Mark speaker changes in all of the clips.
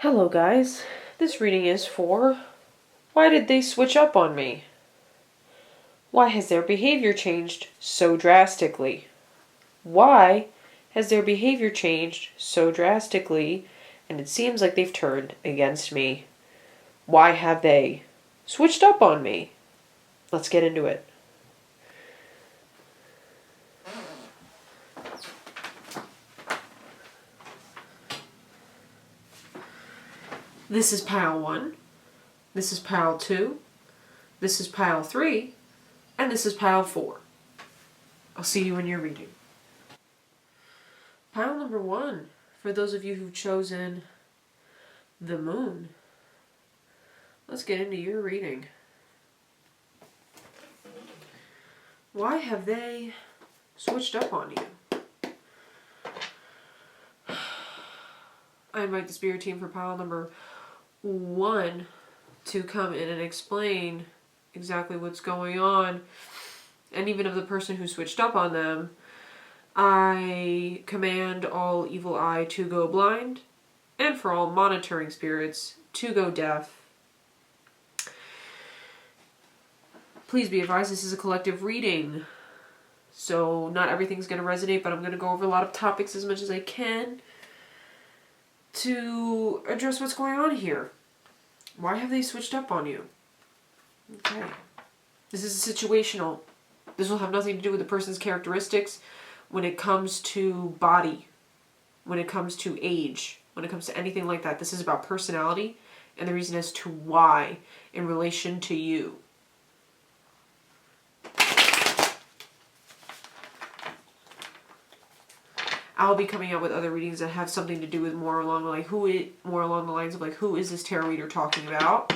Speaker 1: Hello guys, this reading is for why did they switch up on me? Why has their behavior changed so drastically? Why has their behavior changed so drastically and it seems like they've turned against me? Why have they switched up on me? Let's get into it. This is pile 1, this is pile 2, this is pile 3, and this is pile 4. I'll see you in your reading. Pile number 1, for those of you who've chosen the moon, let's get into your reading. Why have they switched up on you? I invite the spirit team for pile number 1 to come in and explain exactly what's going on. And even of the person who switched up on them, I command all evil eye to go blind, and for all monitoring spirits to go deaf. Please be advised, this is a collective reading, so not everything's going to resonate, but I'm going to go over a lot of topics as much as I can to address what's going on here. Why have they switched up on you? Okay. This is situational. This will have nothing to do with the person's characteristics when it comes to body, when it comes to age, when it comes to anything like that. This is about personality and the reason as to why in relation to you. I'll be coming out with other readings that have something to do with more along the lines of who is this tarot reader talking about,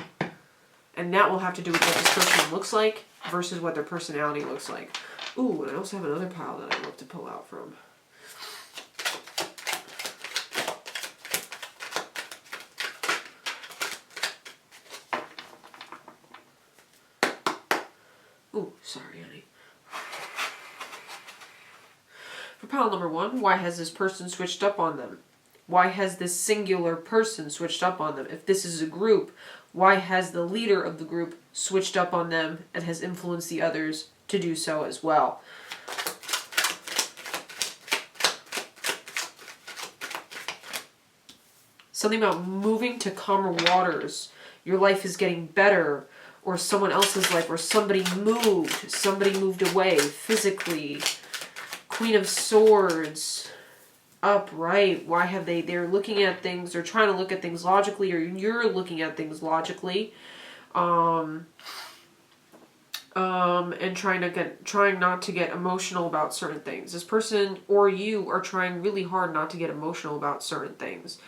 Speaker 1: and that will have to do with what this person looks like versus what their personality looks like. Ooh, and I also have another pile that I love to pull out from. Ooh, sorry, honey. For pile number 1, why has this person switched up on them? Why has this singular person switched up on them? If this is a group, why has the leader of the group switched up on them and has influenced the others to do so as well? Something about moving to calmer waters. Your life is getting better, or someone else's life, or somebody moved away physically. Queen of Swords, upright. Why have they're looking at things, they're trying to look at things logically, or you're looking at things logically, and trying not to get emotional about certain things. This person or you are trying really hard not to get emotional about certain things,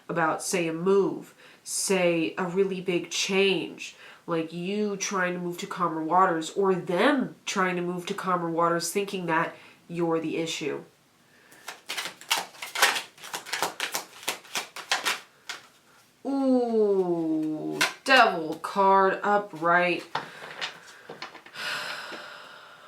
Speaker 1: about, say, a move, say a really big change, like you trying to move to calmer waters, or them trying to move to calmer waters thinking that you're the issue. Ooh, Devil card upright.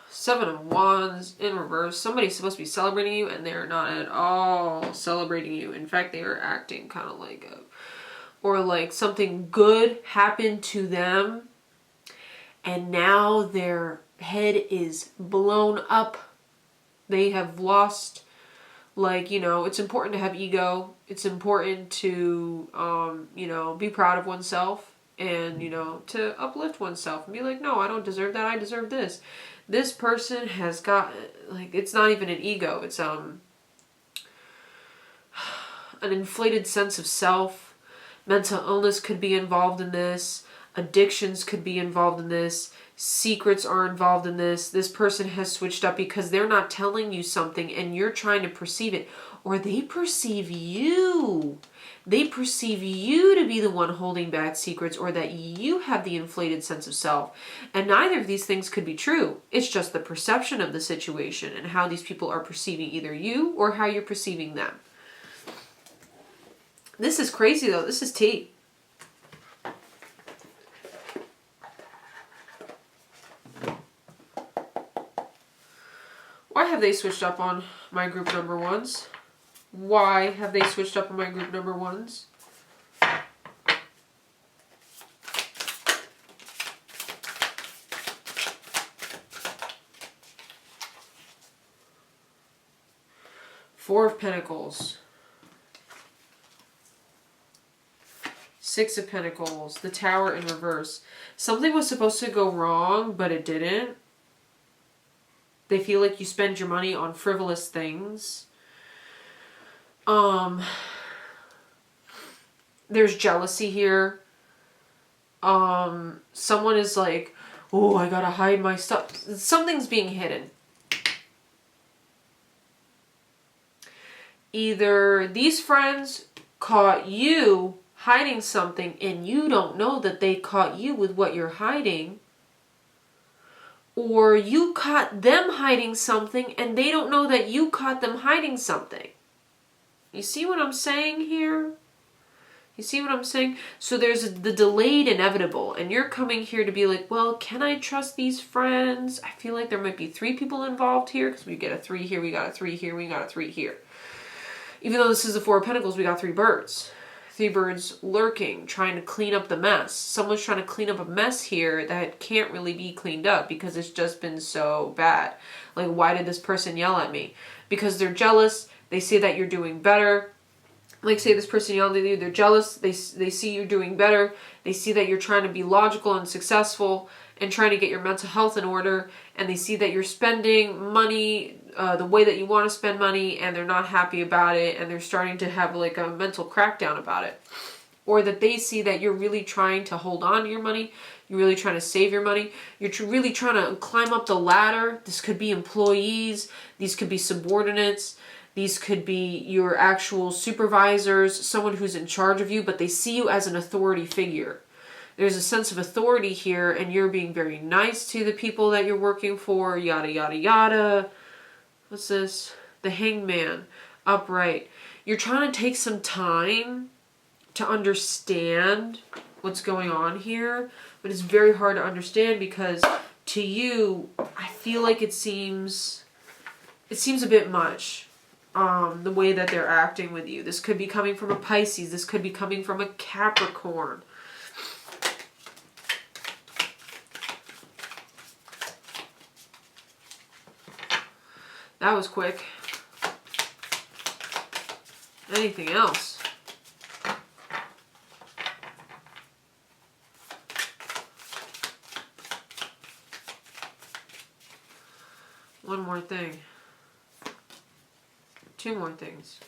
Speaker 1: 7 of Wands in reverse. Somebody's supposed to be celebrating you and they're not at all celebrating you. In fact, they are acting kind of like something good happened to them and now their head is blown up. They have lost, it's important to have ego. It's important to, be proud of oneself and, to uplift oneself and be like, no, I don't deserve that. I deserve this. This person has got, it's not even an ego. It's, an inflated sense of self. Mental illness could be involved in this. Addictions could be involved in this. Secrets are involved in this. This person has switched up because they're not telling you something and you're trying to perceive it. Or they perceive you. They perceive you to be the one holding back secrets, or that you have the inflated sense of self. And neither of these things could be true. It's just the perception of the situation and how these people are perceiving either you or how you're perceiving them. This is crazy though. This is tea. Why have they switched up on my group number 1s? Why have they switched up on my group number 1s? Four of Pentacles. Six of Pentacles. The Tower in reverse. Something was supposed to go wrong, but it didn't. They feel like you spend your money on frivolous things. There's jealousy here. Someone is like, oh, I gotta hide my stuff. Something's being hidden. Either these friends caught you hiding something and you don't know that they caught you with what you're hiding, or you caught them hiding something and they don't know that you caught them hiding something. You see what I'm saying here? You see what I'm saying? So there's the delayed inevitable, and you're coming here to be like, well, can I trust these friends? I feel like there might be 3 people involved here, because we get a 3 here, we got a 3 here, we got a 3 here. Even though this is the Four of Pentacles, we got 3 birds. 3 birds lurking, trying to clean up the mess. Someone's trying to clean up a mess here that can't really be cleaned up because it's just been so bad. Like, why did this person yell at me? Because they're jealous. They see that you're doing better. Like, say this person yelled at you, they're jealous, they see you doing better, they see that you're trying to be logical and successful and trying to get your mental health in order, and they see that you're spending money the way that you want to spend money, and they're not happy about it, and they're starting to have like a mental crackdown about it. Or that they see that you're really trying to hold on to your money, you're really trying to save your money, you're really trying to climb up the ladder. This could be employees, these could be subordinates, these could be your actual supervisors, someone who's in charge of you, but they see you as an authority figure. There's a sense of authority here, and you're being very nice to the people that you're working for, yada, yada, yada. What's this? The Hangman, upright. You're trying to take some time to understand what's going on here, but it's very hard to understand because to you, I feel like it seems a bit much. The way that they're acting with you. This could be coming from a Pisces. This could be coming from a Capricorn. That was quick. Anything else? One more thing. 2 more things.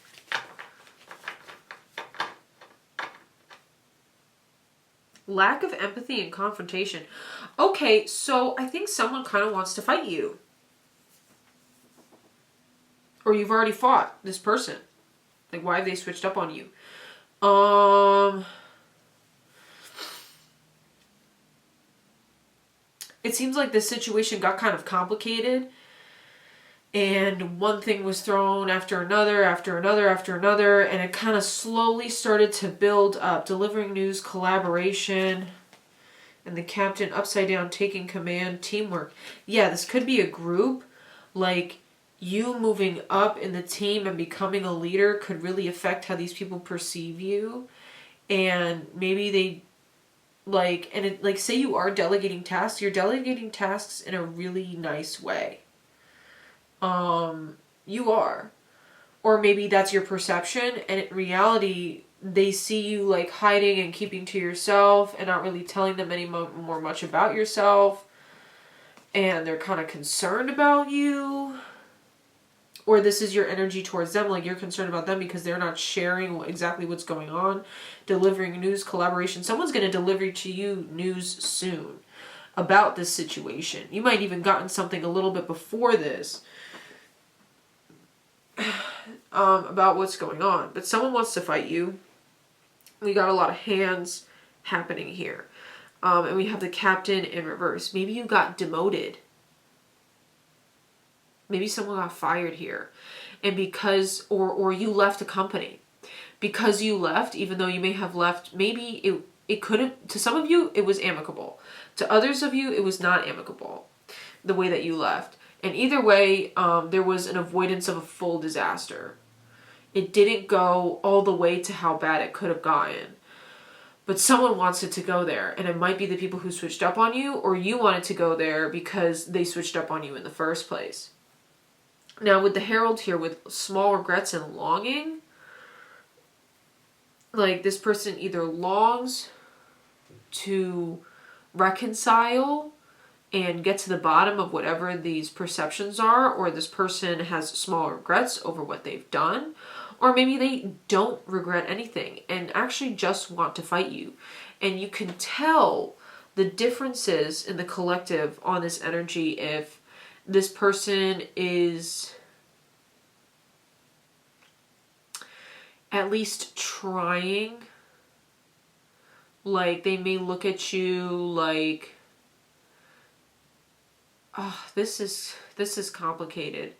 Speaker 1: Lack of empathy and confrontation. Okay, so I think someone kind of wants to fight you. Or you've already fought this person. Like, why have they switched up on you? It seems like this situation got kind of complicated. And one thing was thrown after another, after another, after another. And it kind of slowly started to build up. Delivering news, collaboration. And the captain upside down, taking command, teamwork. Yeah, this could be a group. Like, you moving up in the team and becoming a leader could really affect how these people perceive you. And maybe they, like, and it, like, say you are delegating tasks. You're delegating tasks in a really nice way. You are. Or maybe that's your perception, and in reality, they see you like hiding and keeping to yourself and not really telling them any more much about yourself. And they're kind of concerned about you. Or this is your energy towards them, like you're concerned about them because they're not sharing exactly what's going on. Delivering news, collaboration. Someone's going to deliver to you news soon about this situation. You might even gotten something a little bit before this. About what's going on. But someone wants to fight you. We got a lot of hands happening here. And we have the captain in reverse. Maybe you got demoted. Maybe someone got fired here. And because, or you left a company. Because you left, even though you may have left, maybe it couldn't, to some of you, it was amicable. To others of you, it was not amicable. The way that you left. And either way, there was an avoidance of a full disaster. It didn't go all the way to how bad it could have gotten. But someone wants it to go there. And it might be the people who switched up on you, or you wanted to go there because they switched up on you in the first place. Now with the Herald here, with small regrets and longing, like this person either longs to reconcile and get to the bottom of whatever these perceptions are, or this person has small regrets over what they've done, or maybe they don't regret anything and actually just want to fight you. And you can tell the differences in the collective on this energy if this person is at least trying. Like, they may look at you like, oh, this is complicated.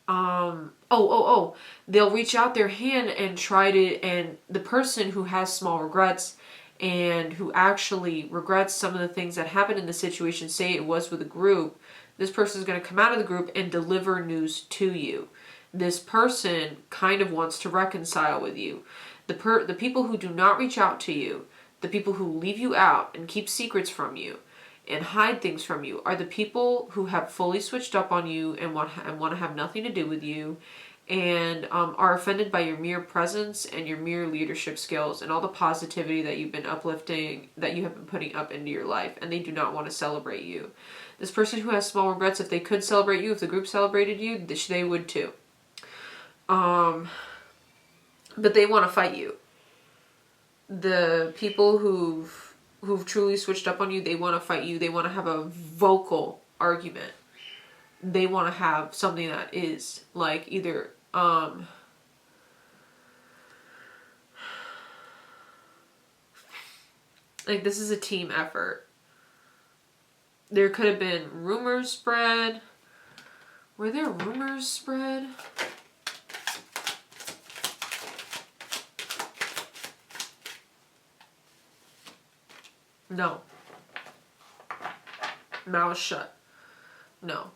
Speaker 1: They'll reach out their hand and try to, and the person who has small regrets and who actually regrets some of the things that happened in the situation, say it was with a group, this person is going to come out of the group and deliver news to you. This person kind of wants to reconcile with you. The people who do not reach out to you, the people who leave you out and keep secrets from you and hide things from you, are the people who have fully switched up on you and want to have nothing to do with you, and are offended by your mere presence and your mere leadership skills and all the positivity that you've been uplifting, that you have been putting up into your life, and they do not want to celebrate you. This person who has small regrets, if they could celebrate you, if the group celebrated you, they would too. But they want to fight you. The people who've truly switched up on you, they want to fight you. They want to have a vocal argument. They want to have something that is like either like this is a team effort. There could have been rumors spread. Were there rumors spread? No. Mouth shut. No.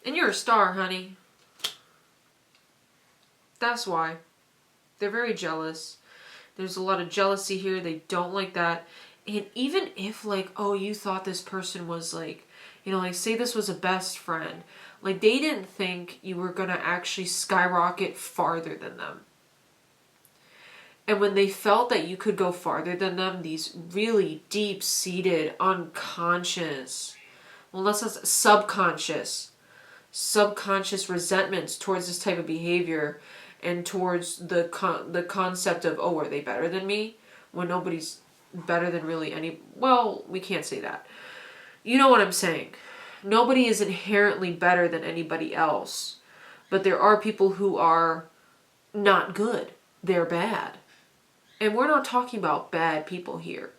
Speaker 1: And you're a star, honey. That's why. They're very jealous. There's a lot of jealousy here. They don't like that. And even if, like, oh, you thought this person was, like, you know, like, say this was a best friend. Like, they didn't think you were going to actually skyrocket farther than them. And when they felt that you could go farther than them, these really deep-seated, unconscious, well, let's not subconscious resentments towards this type of behavior and towards the concept of, oh, are they better than me? When nobody's better than really any, well, we can't say that. You know what I'm saying. Nobody is inherently better than anybody else. But there are people who are not good. They're bad. And we're not talking about bad people here.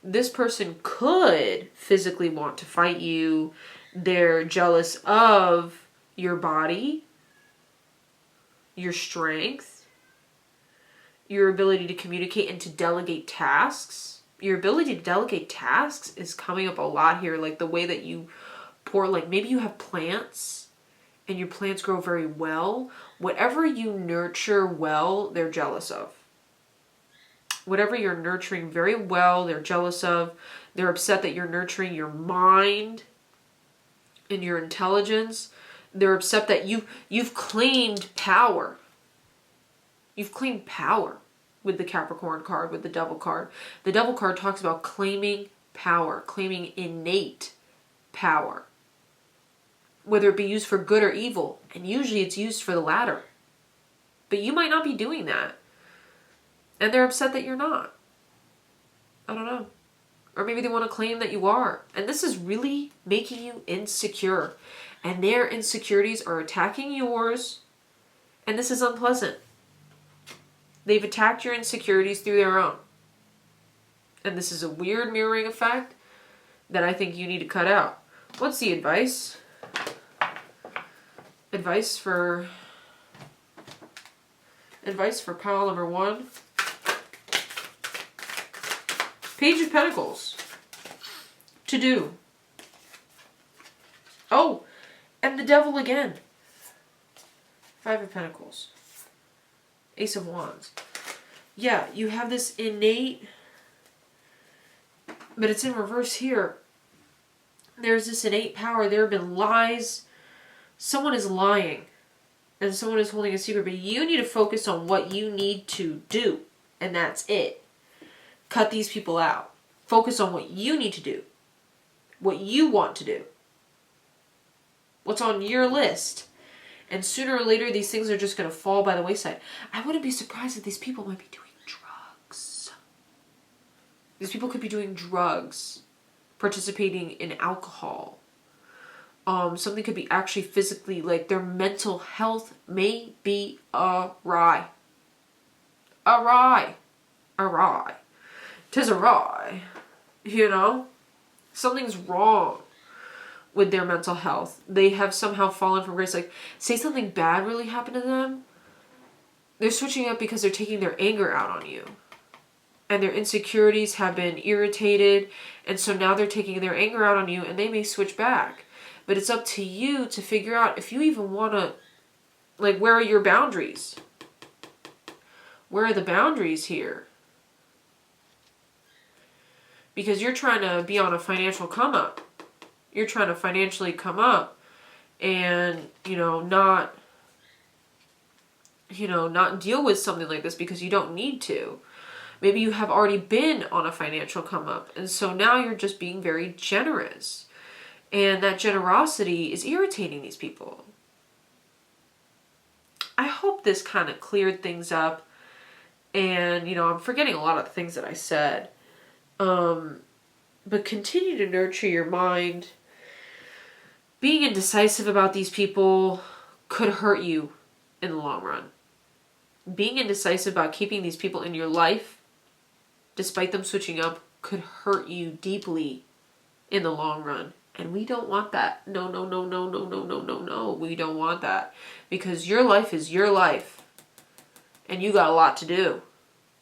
Speaker 1: This person could physically want to fight you. They're jealous of your body, your strength, your ability to communicate and to delegate tasks. Your ability to delegate tasks is coming up a lot here. Like the way that you pour, like maybe you have plants and your plants grow very well. Whatever you nurture well, they're jealous of. Whatever you're nurturing very well, they're jealous of. They're upset that you're nurturing your mind and your intelligence. They're upset that you've claimed power. You've claimed power with the Capricorn card, with the Devil card. The Devil card talks about claiming power, claiming innate power. Whether it be used for good or evil. And usually it's used for the latter. But you might not be doing that. And they're upset that you're not. I don't know. Or maybe they want to claim that you are. And this is really making you insecure. And their insecurities are attacking yours. And this is unpleasant. They've attacked your insecurities through their own. And this is a weird mirroring effect that I think you need to cut out. What's the advice? Advice for pile number 1. Page of Pentacles. To do. Oh, and the Devil again. 5 of Pentacles. Ace of Wands. Yeah, you have this innate, but it's in reverse here. There's this innate power. There have been lies. Someone is lying. And someone is holding a secret. But you need to focus on what you need to do. And that's it. Cut these people out. Focus on what you need to do. What you want to do. What's on your list. And sooner or later, these things are just going to fall by the wayside. I wouldn't be surprised if these people might be doing drugs. These people could be doing drugs. Participating in alcohol. Something could be actually physically, like their mental health may be awry. Awry. Awry. 'Tis awry. You know? Something's wrong with their mental health. They have somehow fallen from grace. Like, say something bad really happened to them. They're switching up because they're taking their anger out on you. And their insecurities have been irritated. And so now they're taking their anger out on you and they may switch back. But it's up to you to figure out if you even want to, like, where are your boundaries? Where are the boundaries here? Because you're trying to be on a financial come up. You're trying to financially come up and, not deal with something like this because you don't need to. Maybe you have already been on a financial come up. And so now you're just being very generous. And that generosity is irritating these people. I hope this kind of cleared things up. And, I'm forgetting a lot of the things that I said. But continue to nurture your mind. Being indecisive about these people could hurt you in the long run. Being indecisive about keeping these people in your life, despite them switching up, could hurt you deeply in the long run. And we don't want that. No. We don't want that. Because your life is your life. And you got a lot to do.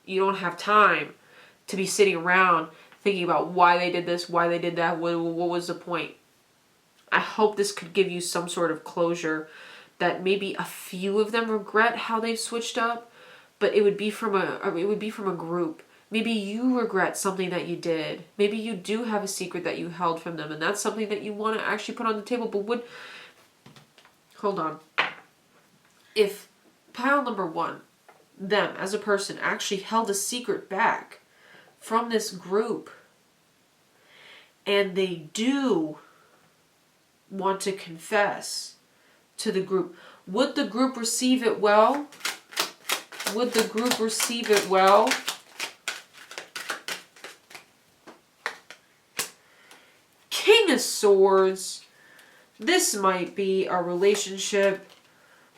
Speaker 1: You don't have time to be sitting around thinking about why they did this, why they did that, what was the point. I hope this could give you some sort of closure that maybe a few of them regret how they've switched up, but it would be from a group. Maybe you regret something that you did. Maybe you do have a secret that you held from them, and that's something that you want to actually put on the table. But hold on. If pile number one, them as a person, actually held a secret back from this group, and they do want to confess to the group, would the group receive it well? Would the group receive it well? King of Swords. This might be a relationship.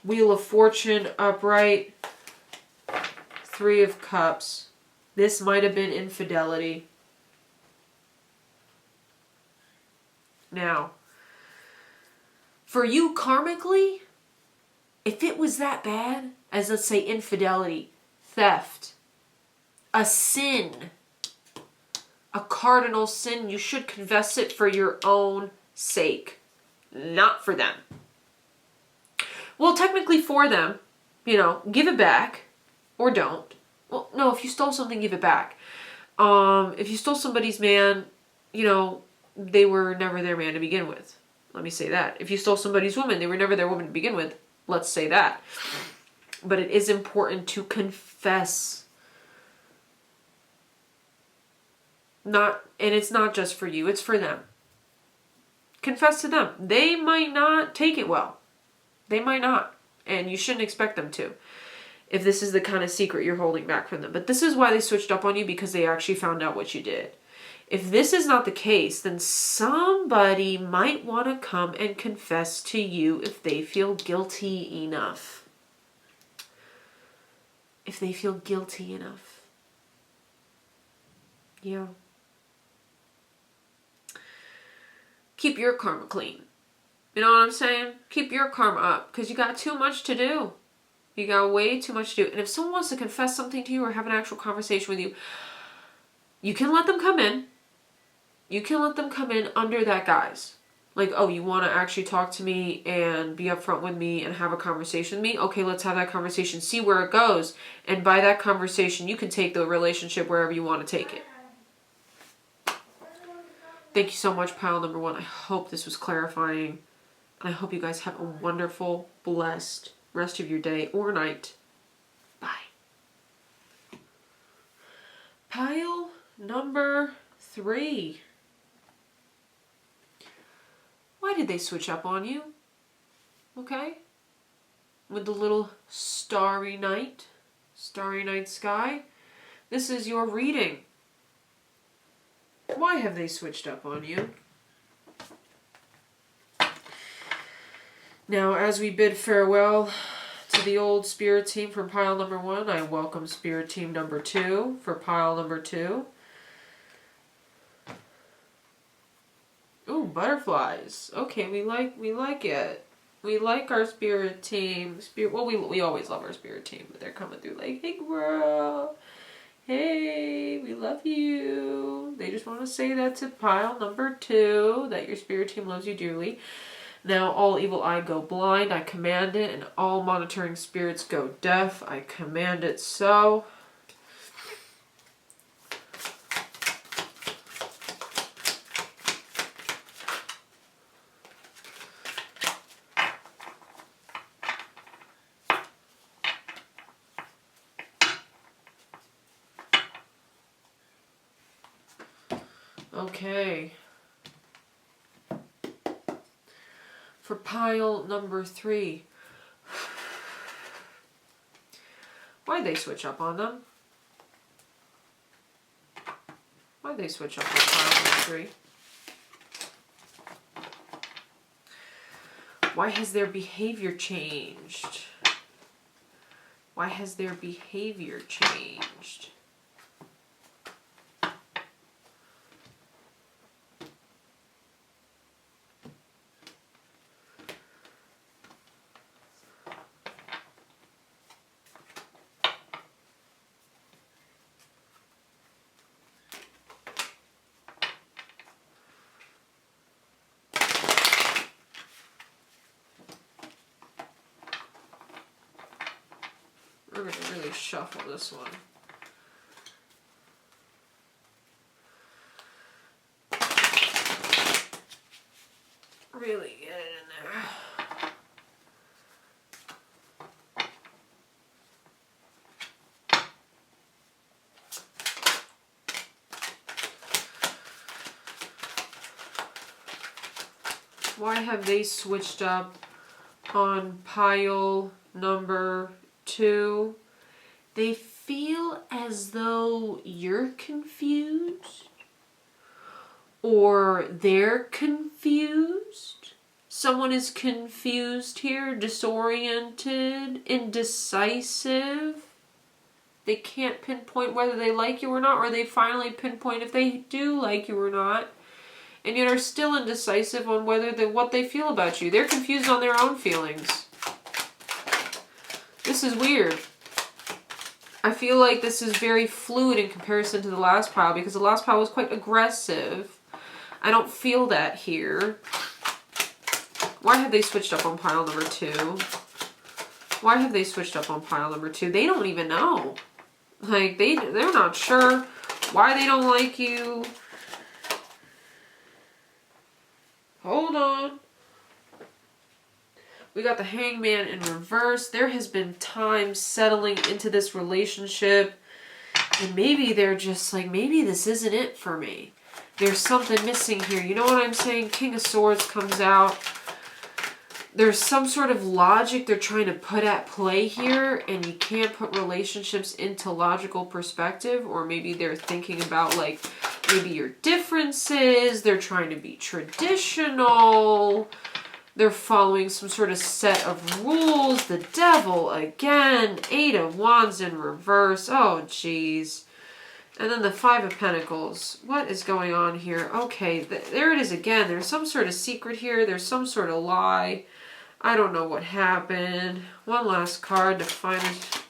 Speaker 1: Wheel of Fortune upright. Three of Cups. This might have been infidelity. Now, for you karmically, if it was that bad, as let's say infidelity, theft, a sin, a cardinal sin, you should confess it for your own sake, not for them. Well, technically for them, give it back or don't. Well, no, if you stole something, give it back. If you stole somebody's man, they were never their man to begin with. Let me say that. If you stole somebody's woman, they were never their woman to begin with. Let's say that. But it is important to confess. And it's not just for you, it's for them. Confess to them. They might not take it well. They might not. And you shouldn't expect them to, if this is the kind of secret you're holding back from them. But this is why they switched up on you, because they actually found out what you did. If this is not the case, then somebody might want to come and confess to you if they feel guilty enough. If they feel guilty enough. Yeah. Keep your karma clean. You know what I'm saying? Keep your karma up, because you got too much to do. You got way too much to do. And if someone wants to confess something to you or have an actual conversation with you, you can let them come in. You can let them come in under that guise. Like, oh, you want to actually talk to me and be upfront with me and have a conversation with me? Okay, let's have that conversation. See where it goes. And by that conversation, you can take the relationship wherever you want to take it. Thank you so much, pile number 1. I hope this was clarifying. And I hope you guys have a wonderful, blessed rest of your day or night. Bye. Pile number 3. Why did they switch up on you? Okay? With the little starry night sky. This is your reading. Why have they switched up on you? Now, as we bid farewell to the old spirit team from pile number 1, I welcome spirit team number 2 for pile number 2. Ooh, butterflies. Okay, we like it. We like our spirit team. Well, we always love our spirit team, but they're coming through like, hey, girl. Hey, we love you. They just want to say that to pile number 2, that your spirit team loves you dearly. Now all evil eye go blind, I command it, and all monitoring spirits go deaf, I command it so. Okay. For pile number 3. Why'd they switch up on them? Why'd they switch up on pile number 3? Why has their behavior changed? Why has their behavior changed? We're going to really shuffle this one. Really get it in there. Why have they switched up on pile number 2? They feel as though you're confused or they're confused. Someone is confused here, disoriented, indecisive. They can't pinpoint whether they like you or not, or they finally pinpoint if they do like you or not, and yet are still indecisive on whether what they feel about you. They're confused on their own feelings. This is weird. I feel like this is very fluid in comparison to the last pile, because the last pile was quite aggressive. I don't feel that here. Why have they switched up on pile number 2? Why have they switched up on pile number 2? They don't even know. Like, they're not sure why they don't like you. Hold on. We got the Hangman in reverse. There has been time settling into this relationship. And maybe they're just like, maybe this isn't it for me. There's something missing here. You know what I'm saying? King of Swords comes out. There's some sort of logic they're trying to put at play here, and you can't put relationships into logical perspective, or maybe they're thinking about like maybe your differences. They're trying to be traditional. They're following some sort of set of rules. The Devil again. 8 of Wands in reverse. Oh, jeez. And then the 5 of Pentacles. What is going on here? Okay, there it is again. There's some sort of secret here. There's some sort of lie. I don't know what happened. One last card to find it.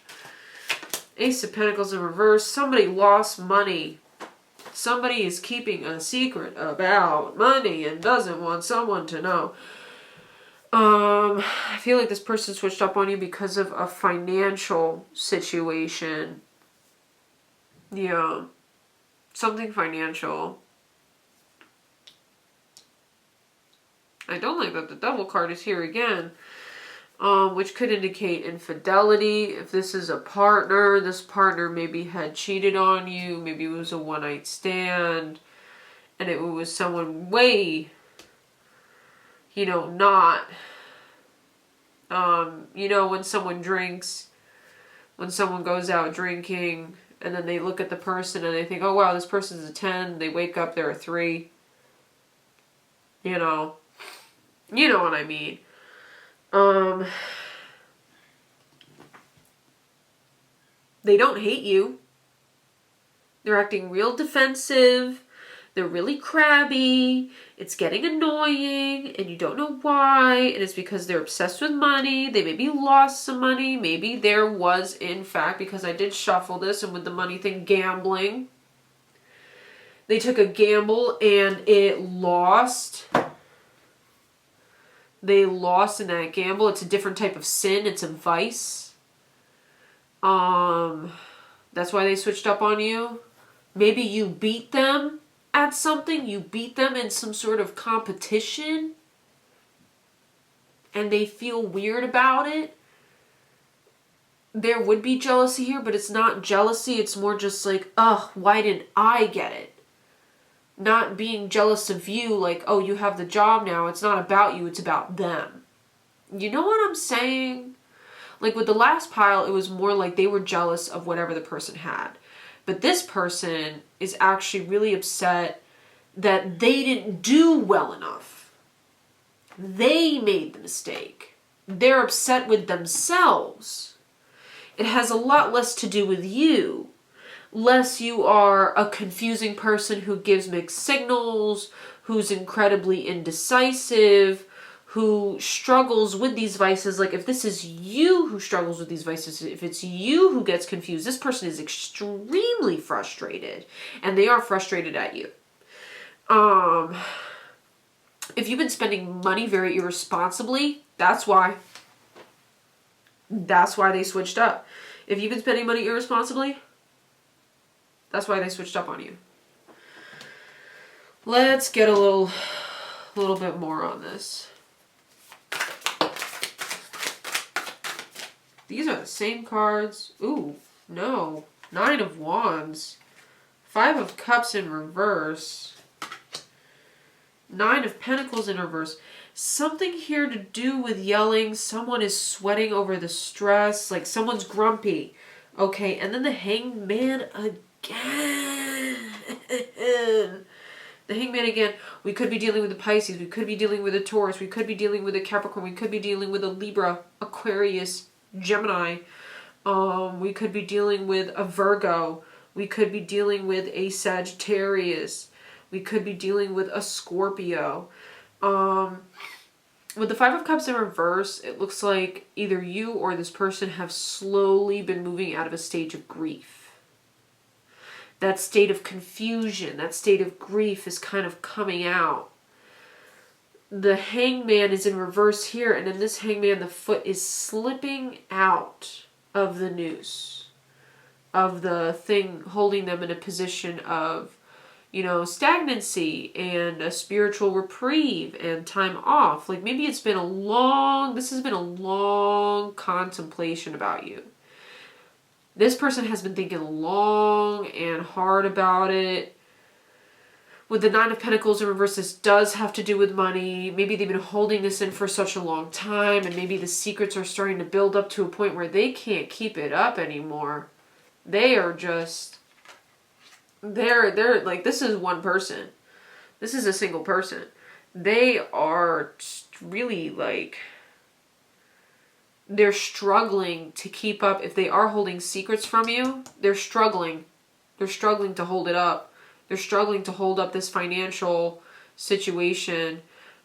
Speaker 1: Ace of Pentacles in reverse. Somebody lost money. Somebody is keeping a secret about money and doesn't want someone to know. I feel like this person switched up on you because of a financial situation. Yeah. Something financial. I don't like that the Devil card is here again. Which could indicate infidelity. If this is a partner, this partner maybe had cheated on you. Maybe it was a one-night stand. And it was someone way, not, when someone drinks, when someone goes out drinking, and then they look at the person and they think, oh wow, this person's a 10. They wake up, they're a 3. You know what I mean. They don't hate you. They're acting real defensive. They're really crabby. It's getting annoying and you don't know why. And it's because they're obsessed with money. They maybe lost some money. Maybe there was, in fact, because I did shuffle this and with the money thing, gambling. They took a gamble and it lost. They lost in that gamble. It's a different type of sin. It's a vice. That's why they switched up on you. Maybe you beat them at something. You beat them in some sort of competition. And they feel weird about it. There would be jealousy here, but it's not jealousy. It's more just like, ugh, why didn't I get it? Not being jealous of you, like, oh, you have the job now. It's not about you, it's about them. You know what I'm saying? Like with the last pile, it was more like they were jealous of whatever the person had. But this person is actually really upset that they didn't do well enough. They made the mistake. They're upset with themselves. It has a lot less to do with you. Less you are a confusing person who gives mixed signals, who's incredibly indecisive, who struggles with these vices. Like if this is you who struggles with these vices, if it's you who gets confused, this person is extremely frustrated and they are frustrated at you. If you've been spending money very irresponsibly, that's why. That's why they switched up. If you've been spending money irresponsibly, that's why they switched up on you. Let's get a little bit more on this. These are the same cards. Ooh, no. 9 of Wands. 5 of Cups in reverse. 9 of Pentacles in reverse. Something here to do with yelling. Someone is sweating over the stress. Like someone's grumpy. Okay, and then the Hanged Man again. The Hangman again. We could be dealing with a Pisces. We could be dealing with a Taurus. We could be dealing with a Capricorn. We could be dealing with a Libra, Aquarius, Gemini. We could be dealing with a Virgo. We could be dealing with a Sagittarius. We could be dealing with a Scorpio. With the 5 of Cups in reverse, it looks like either you or this person have slowly been moving out of a stage of grief. That state of confusion, that state of grief is kind of coming out. The Hangman is in reverse here, and in this Hangman, the foot is slipping out of the noose, of the thing holding them in a position of, stagnancy and a spiritual reprieve and time off. Like maybe this has been a long contemplation about you. This person has been thinking long and hard about it. With the 9 of Pentacles in reverse, this does have to do with money. Maybe they've been holding this in for such a long time, and maybe the secrets are starting to build up to a point where they can't keep it up anymore. They are just... They're like, this is one person. This is a single person. They are really like... They're struggling to keep up. If they are holding secrets from you, they're struggling. They're struggling to hold it up. They're struggling to hold up this financial situation.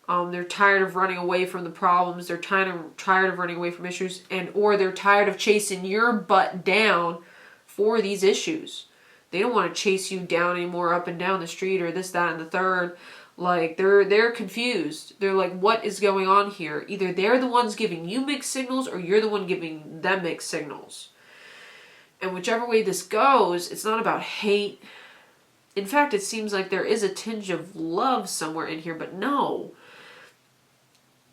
Speaker 1: They're tired of running away from the problems. They're tired of running away from issues. Or they're tired of chasing your butt down for these issues. They don't want to chase you down anymore up and down the street or this, that, and the third. Like, they're confused. They're like, what is going on here? Either they're the ones giving you mixed signals or you're the one giving them mixed signals. And whichever way this goes, it's not about hate. In fact, it seems like there is a tinge of love somewhere in here, but no.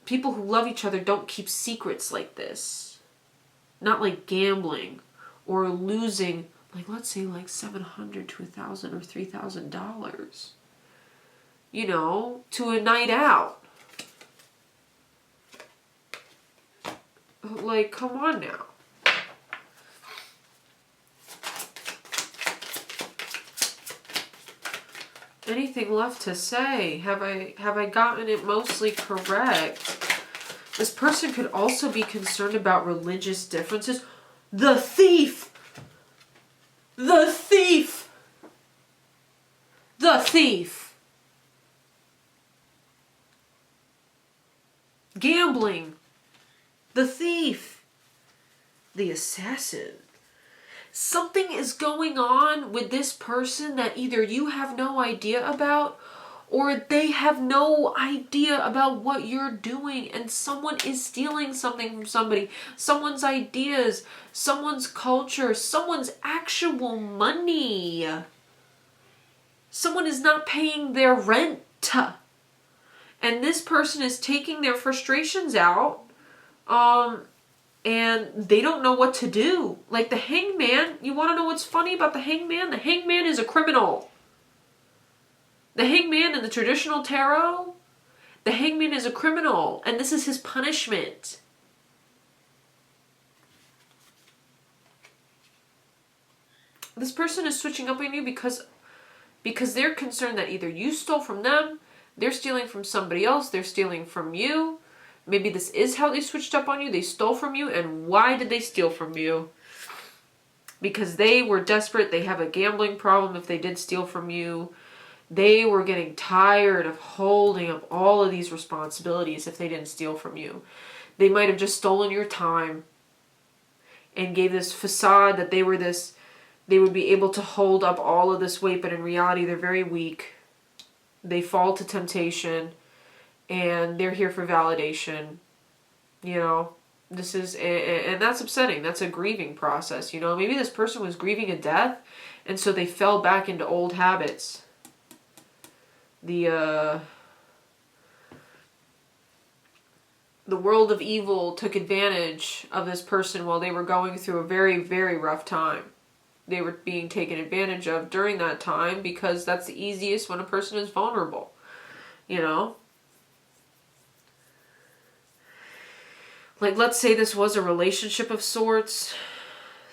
Speaker 1: People who love each other don't keep secrets like this. Not like gambling or losing, like let's say like $700 to $1,000 or $3,000, you know, to a night out. Like, come on now. Anything left to say? Have I gotten it mostly correct? This person could also be concerned about religious differences. The thief! The thief! The thief! Gambling. The thief. The assassin. Something is going on with this person that either you have no idea about, or they have no idea about what you're doing, and someone is stealing something from somebody, someone's ideas, someone's culture, someone's actual money. Someone is not paying their rent. And this person is taking their frustrations out, and they don't know what to do. Like the hangman, you want to know what's funny about the hangman? The hangman is a criminal. The hangman in the traditional tarot, the hangman is a criminal, and this is his punishment. This person is switching up on you because they're concerned that either you stole from them, they're stealing from somebody else, they're stealing from you. Maybe this is how they switched up on you. They stole from you. And why did they steal from you? Because they were desperate. They have a gambling problem if they did steal from you. They were getting tired of holding up all of these responsibilities if they didn't steal from you. They might have just stolen your time and gave this facade that they would be able to hold up all of this weight, but in reality they're very weak. They fall to temptation. And they're here for validation, you know. This is, and that's upsetting. That's a grieving process, you know. Maybe this person was grieving a death, and so they fell back into old habits. The world of evil took advantage of this person while they were going through a very, very rough time. They were being taken advantage of during that time because that's the easiest when a person is vulnerable, you know. Like, let's say this was a relationship of sorts.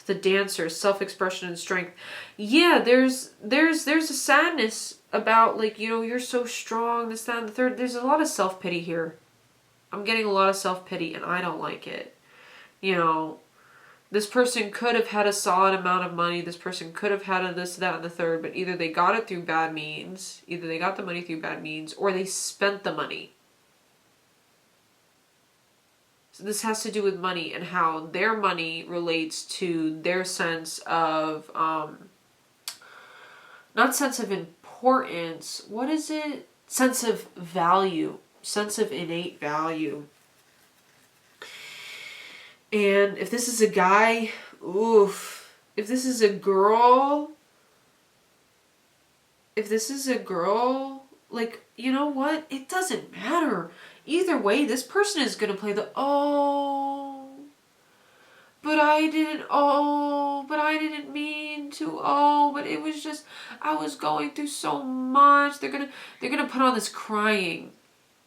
Speaker 1: The dancer, self-expression and strength. Yeah, there's a sadness about, like, you know, you're so strong, this, that, and the third. There's a lot of self-pity here. I'm getting a lot of self-pity, and I don't like it. You know, this person could have had a solid amount of money. This person could have had a this, that, and the third, but either they got it through bad means, either they got the money through bad means, or they spent the money. This has to do with money and how their money relates to their sense of, not sense of importance, what is it? Sense of value, sense of innate value. And if this is a guy, oof. If this is a girl, like, you know what? It doesn't matter. Either way, this person is going to play the, but I didn't mean to, but it was just, I was going through so much. They're going to put on this crying.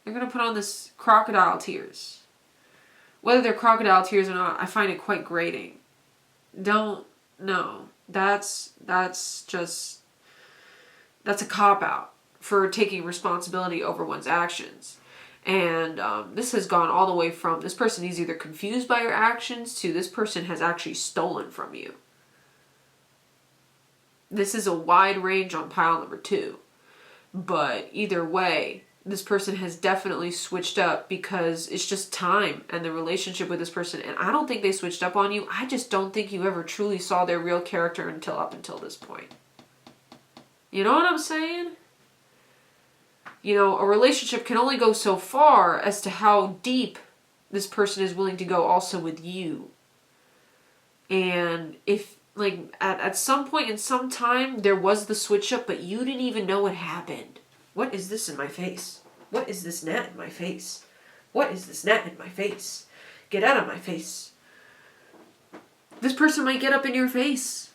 Speaker 1: They're going to put on this crocodile tears. Whether they're crocodile tears or not, I find it quite grating. Don't, no. That's a cop-out for taking responsibility over one's actions. And this has gone all the way from this person is either confused by your actions to this person has actually stolen from you. This is a wide range on pile number 2. But either way, this person has definitely switched up because it's just time and the relationship with this person. And I don't think they switched up on you. I just don't think you ever truly saw their real character up until this point. You know what I'm saying? You know, a relationship can only go so far as to how deep this person is willing to go also with you. And if, like, at some point in some time, there was the switch up, but you didn't even know what happened. What is this in my face? What is this net in my face? What is this net in my face? Get out of my face. This person might get up in your face.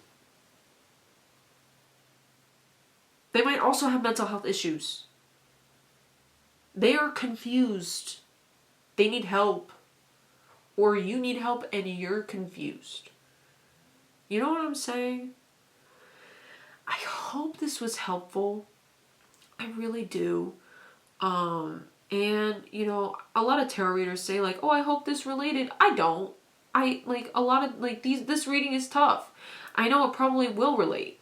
Speaker 1: They might also have mental health issues. They are confused. They need help. Or you need help and you're confused. You know what I'm saying? I hope this was helpful. I really do. And, you know, a lot of tarot readers say, like, oh, I hope this related. I don't. This reading is tough. I know it probably will relate.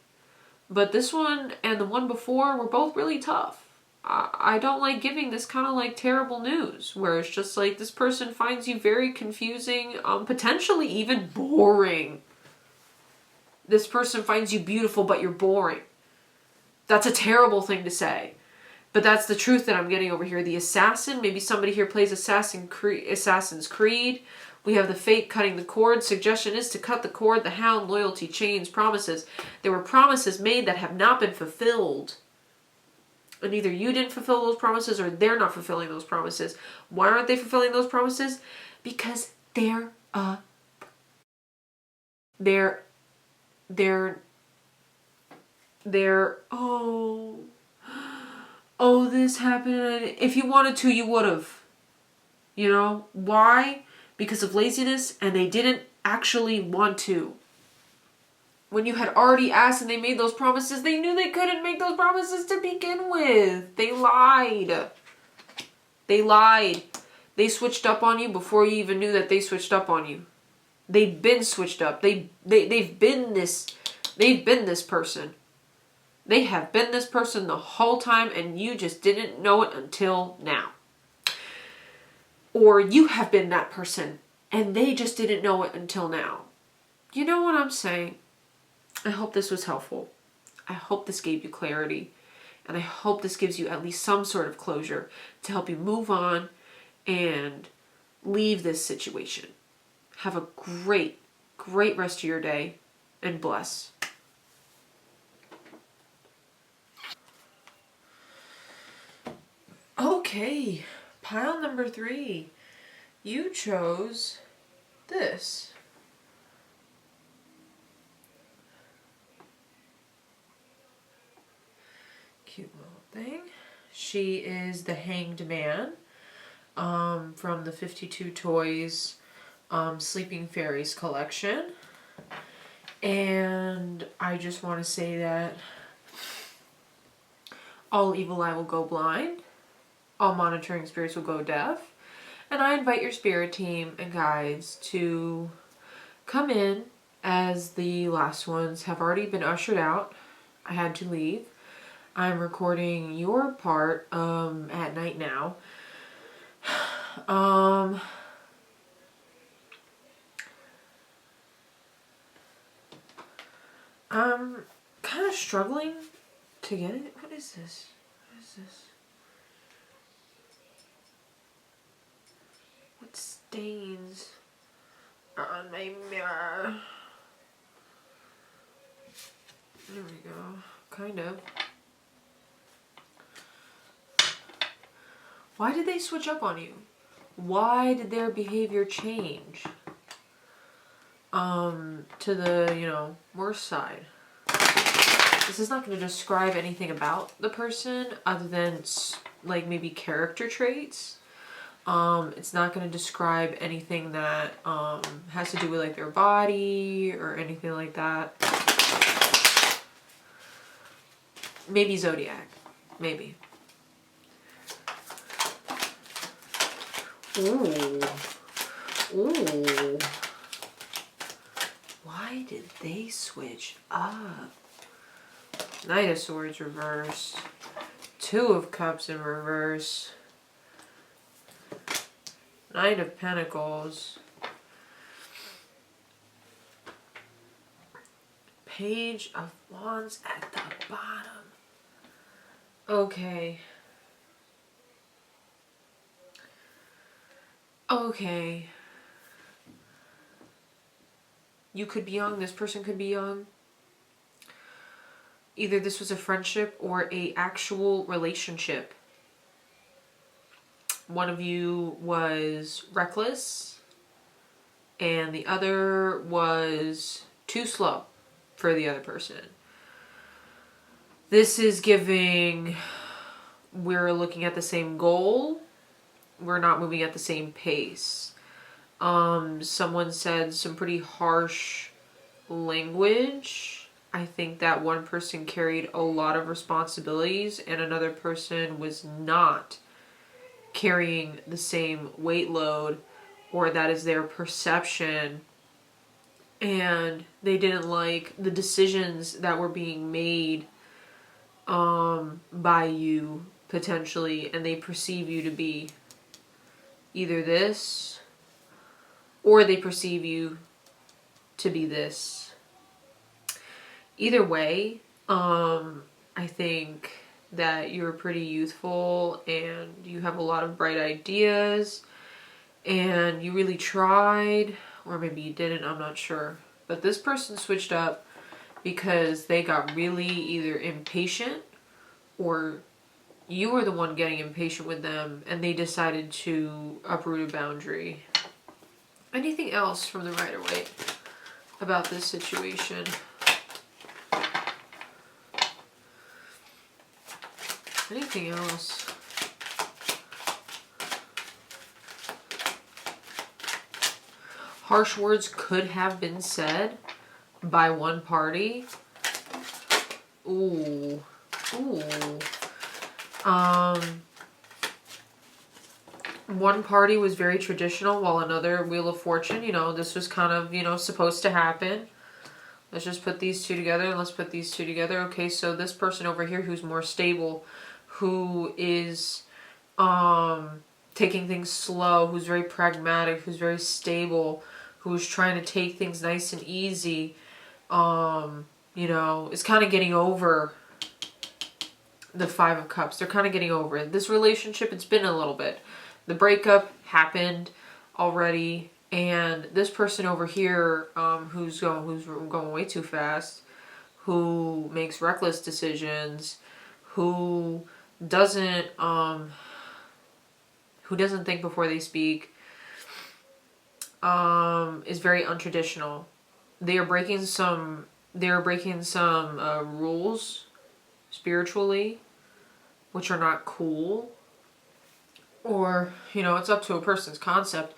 Speaker 1: But this one and the one before were both really tough. I don't like giving this kind of like terrible news where it's just like this person finds you very confusing, potentially even boring. This person finds you beautiful, but you're boring. That's a terrible thing to say. But that's the truth that I'm getting over here. The assassin, maybe somebody here plays Assassin's Creed. We have the fate cutting the cord. Suggestion is to cut the cord. The hound, loyalty, chains, promises. There were promises made that have not been fulfilled. And either you didn't fulfill those promises or they're not fulfilling those promises. Why aren't they fulfilling those promises? Because they're this happened. If you wanted to, you would have. You know? Why? Because of laziness, and they didn't actually want to. When you had already asked and they made those promises, they knew they couldn't make those promises to begin with. They lied. They lied. They switched up on you before you even knew that they switched up on you. They've been switched up. They've been this person. They have been this person the whole time and you just didn't know it until now. Or you have been that person and they just didn't know it until now. You know what I'm saying? I hope this was helpful. I hope this gave you clarity. And I hope this gives you at least some sort of closure to help you move on and leave this situation. Have a great, great rest of your day and bless. Okay, pile number 3. You chose this. Cute little thing. She is the Hanged Man from the 52 Toys Sleeping Fairies collection. And I just want to say that all evil eye will go blind. All monitoring spirits will go deaf. And I invite your spirit team and guides to come in, as the last ones have already been ushered out. I had to leave. I'm recording your part at night now. I'm kind of struggling to get it. What is this? What is this? What stains are on my mirror? There we go. Kind of. Why did they switch up on you? Why did their behavior change? To the, worst side. This is not going to describe anything about the person other than, like, maybe character traits. It's not going to describe anything that, has to do with, like, their body or anything like that. Maybe Zodiac. Maybe. Ooh. Ooh. Why did they switch up? Knight of Swords reverse. 2 of Cups in reverse. Knight of Pentacles. Page of Wands at the bottom. Okay. Okay. You could be young. This person could be young. Either this was a friendship or a actual relationship. one of you was reckless and the other was too slow for the other person. This is giving, we're looking at the same goal, we're not moving at the same pace. Someone said some pretty harsh language. I think that one person carried a lot of responsibilities and another person was not carrying the same weight load, or that is their perception, and they didn't like the decisions that were being made by you potentially, and they perceive you to be either this or they perceive you to be this. Either way, I think that you're pretty youthful and you have a lot of bright ideas and you really tried, or maybe you didn't, I'm not sure. But this person switched up because they got really either impatient or you were the one getting impatient with them and they decided to uproot a boundary. Anything else from the Rider-Waite about this situation? Anything else? Harsh words could have been said by one party. Ooh. Ooh. One party was very traditional while another, Wheel of Fortune, you know, this was kind of, you know, supposed to happen. Let's just put these two together and let's put these two together. Okay, so this person over here who's more stable, who is taking things slow, who's very pragmatic, who's very stable, who's trying to take things nice and easy, you know, is kind of getting over the Five of Cups. They're kind of getting over it. This relationship, it's been a little bit. The breakup happened already, and this person over here, who's going way too fast, who makes reckless decisions, who doesn't think before they speak, is very untraditional. They are breaking some rules spiritually, which are not cool. Or, you know, it's up to a person's concept.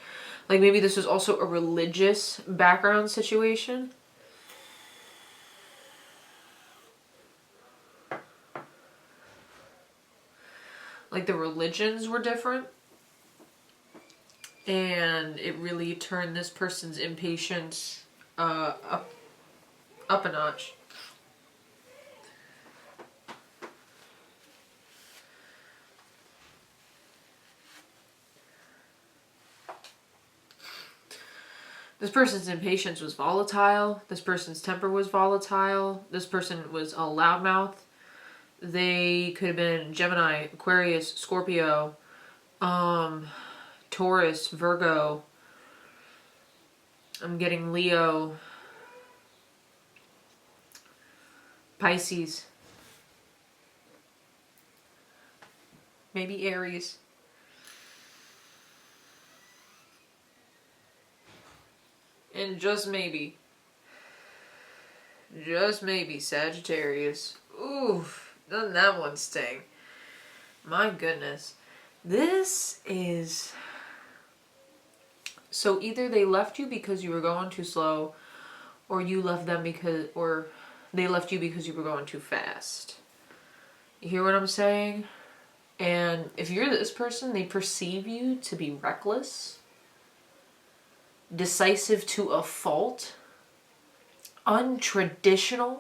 Speaker 1: Like maybe this was also a religious background situation. Like the religions were different. And it really turned this person's impatience up a notch. This person's impatience was volatile. This person's temper was volatile. This person was a loudmouth. They could have been Gemini, Aquarius, Scorpio, Taurus, Virgo. I'm getting Leo, Pisces, maybe Aries. And just maybe Sagittarius. Oof, doesn't that one sting? My goodness. This is... So either they left you because you were going too slow, or you left them because, or they left you because you were going too fast. You hear what I'm saying? And if you're this person, they perceive you to be reckless, decisive to a fault, untraditional.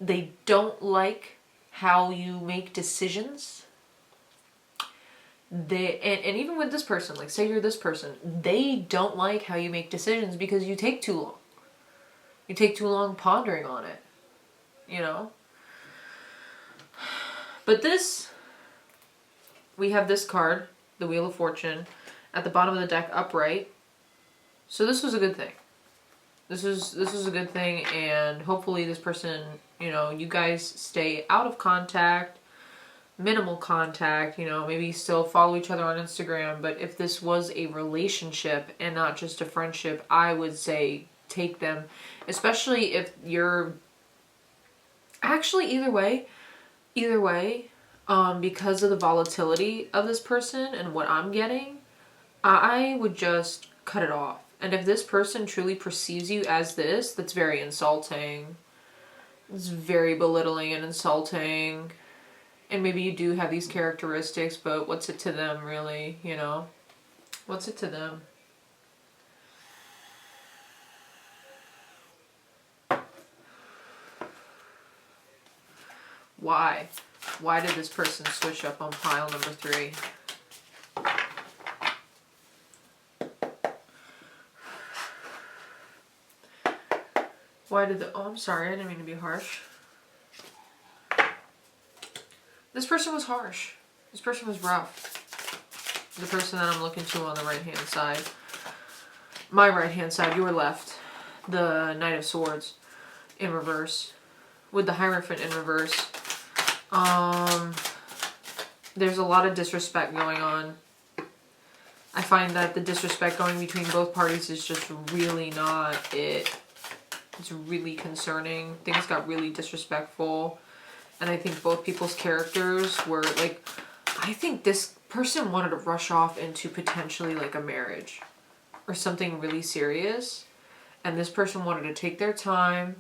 Speaker 1: They don't like how you make decisions. And even with this person, like say you're this person, they don't like how you make decisions because you take too long. You take too long pondering on it, you know? But this, we have this card, the Wheel of Fortune, at the bottom of the deck upright. So this was a good thing. This was a good thing, and hopefully this person, you know, you guys stay out of contact. minimal contact, you know, maybe still follow each other on Instagram, but if this was a relationship and not just a friendship, I would say take them, especially if you're actually either way, because of the volatility of this person and what I'm getting, I would just cut it off. And if this person truly perceives you as this, that's very insulting. It's very belittling and insulting. And maybe you do have these characteristics, but what's it to them, really, you know? What's it to them? Why? Why did this person switch up on pile number 3? Why did the... Oh, I'm sorry. I didn't mean to be harsh. This person was harsh. This person was rough. The person that I'm looking to on the right-hand side. My right-hand side, your left. The Knight of Swords in reverse. With the Hierophant in reverse. There's a lot of disrespect going on. I find that the disrespect going between both parties is just really not it. It's really concerning. Things got really disrespectful. And I think both people's characters were like, I think this person wanted to rush off into potentially like a marriage or something really serious. And this person wanted to take their time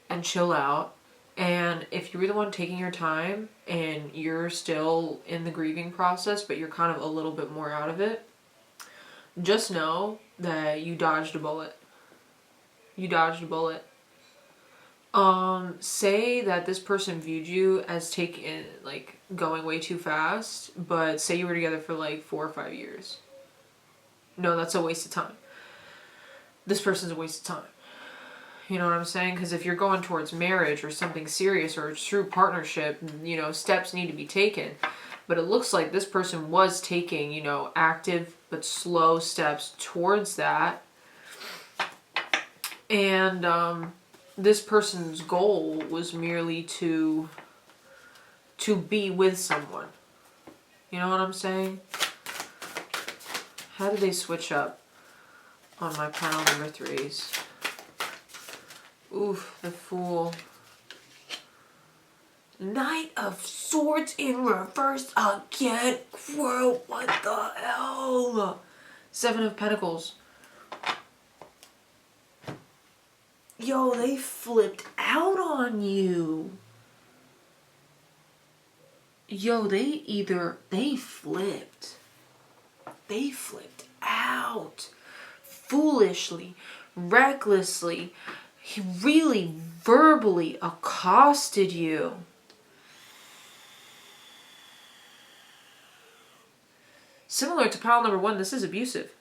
Speaker 1: and chill out. And if you're the one taking your time and you're still in the grieving process, but you're kind of a little bit more out of it, just know that you dodged a bullet. You dodged a bullet. Say that this person viewed you as going way too fast, but say you were together for like 4 or 5 years. No, that's a waste of time. This person's a waste of time. You know what I'm saying? Because if you're going towards marriage or something serious or a true partnership, you know, steps need to be taken. But it looks like this person was taking, you know, active but slow steps towards that. And this person's goal was merely to be with someone. You know what I'm saying? How did they switch up on my pile number 3s? Oof, the Fool. Knight of Swords in reverse again. Bro, what the hell? 7 of Pentacles. Yo, they flipped out on you. Yo, they flipped. They flipped out. Foolishly, recklessly. He really verbally accosted you. Similar to pile number 1, this is abusive.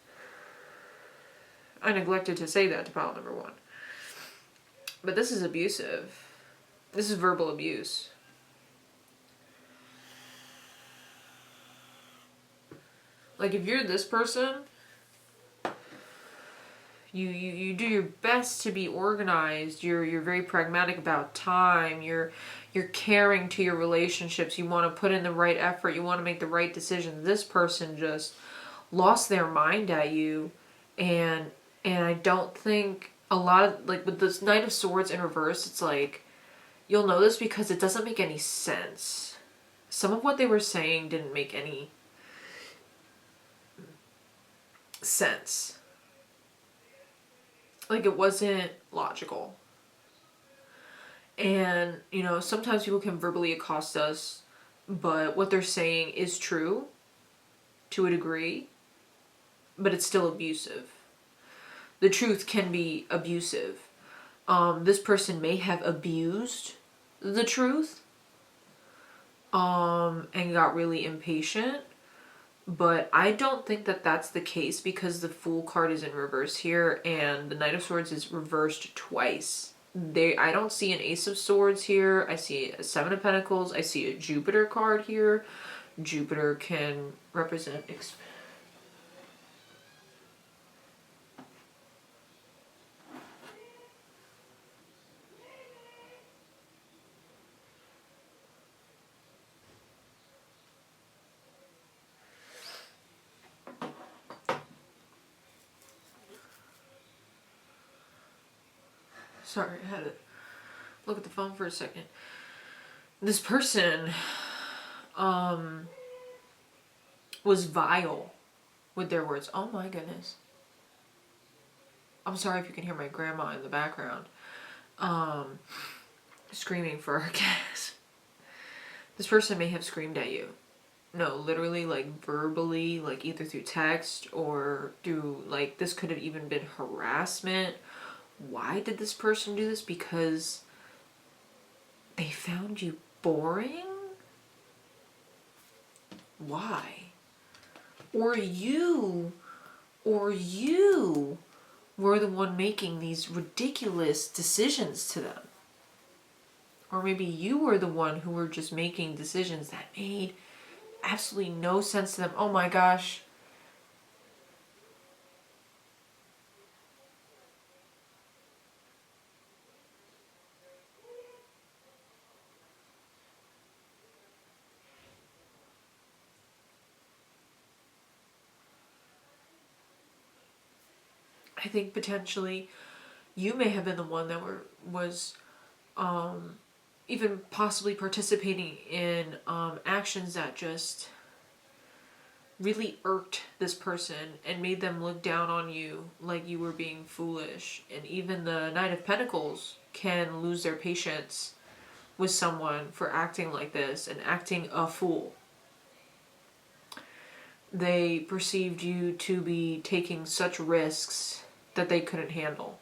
Speaker 1: I neglected to say that to pile number 1. But this is abusive. This is verbal abuse. Like, if you're this person, you do your best to be organized. You're very pragmatic about time. You're caring to your relationships. You want to put in the right effort. You want to make the right decisions. This person just lost their mind at you, and I don't think a lot of, like, with this Knight of Swords in reverse, it's like, you'll know this because it doesn't make any sense. Some of what they were saying didn't make any sense. Like, it wasn't logical. And, you know, sometimes people can verbally accost us, but what they're saying is true to a degree, but it's still abusive. The truth can be abusive. This person may have abused the truth, and got really impatient. But I don't think that that's the case because the Fool card is in reverse here and the Knight of Swords is reversed twice. I don't see an Ace of Swords here. I see a 7 of Pentacles. I see a Jupiter card here. Jupiter can represent Sorry, I had to look at the phone for a second. This person was vile with their words. Oh my goodness. I'm sorry if you can hear my grandma in the background screaming for her gas. This person may have screamed at you. No, literally, like verbally, like either through text or through, like, this could have even been harassment. Why did this person do this? Because they found you boring? Why? Or you were the one making these ridiculous decisions to them. Or maybe you were the one who were just making decisions that made absolutely no sense to them. Oh my gosh. I think potentially you may have been the one that was even possibly participating in actions that just really irked this person and made them look down on you like you were being foolish. And even the Knight of Pentacles can lose their patience with someone for acting like this and acting a fool. They perceived you to be taking such risks that they couldn't handle.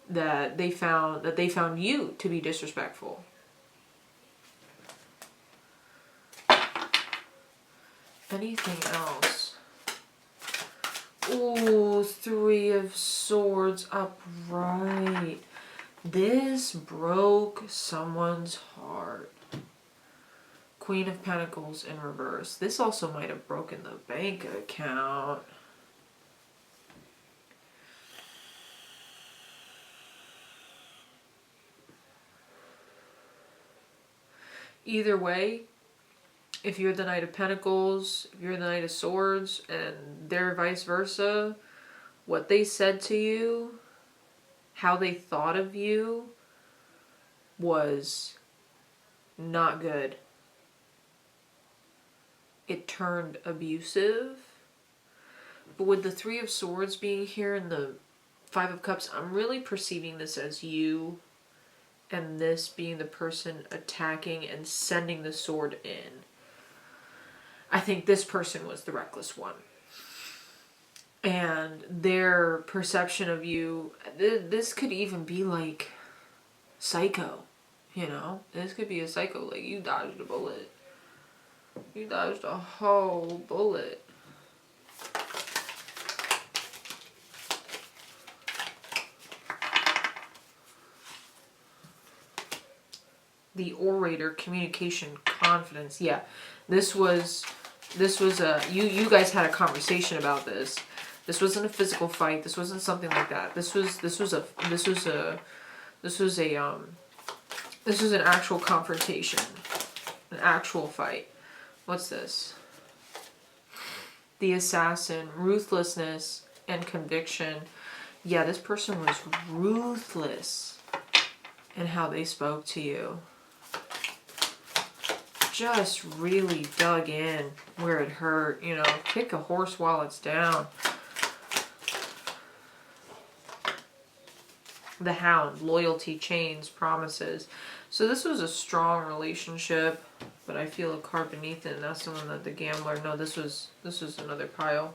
Speaker 1: That they found you to be disrespectful. Anything else? Ooh, 3 of Swords upright. This broke someone's heart. Queen of Pentacles in reverse. This also might have broken the bank account. Either way, if you're the Knight of Pentacles, if you're the Knight of Swords, and they're vice versa, what they said to you, how they thought of you, was not good. It turned abusive. But with the 3 of Swords being here and the 5 of Cups, I'm really perceiving this as you and this being the person attacking and sending the sword in. I think this person was the reckless one. And their perception of you, this could even be like psycho, you know? This could be a psycho, like you dodged a bullet. You dodged a whole bullet. The orator, communication, confidence. Yeah, this was a you guys had a conversation about this. This wasn't a physical fight. This wasn't something like that. This was an actual confrontation, an actual fight. What's this? The Assassin, ruthlessness and conviction. Yeah, this person was ruthless in how they spoke to you. Just really dug in where it hurt, you know, kick a horse while it's down. The Hound, loyalty, chains, promises. So this was a strong relationship, but I feel a card beneath it, and that's the one that the Gambler. No, this was another pile.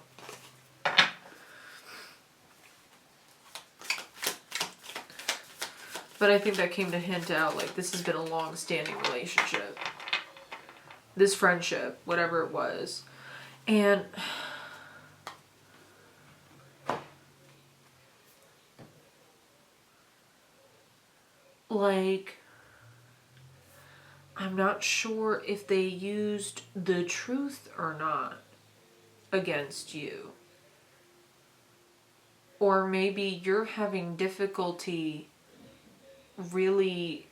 Speaker 1: But I think that came to hint out like this has been a long-standing relationship. This friendship, whatever it was. And like, I'm not sure if they used the truth or not against you. Or maybe you're having difficulty really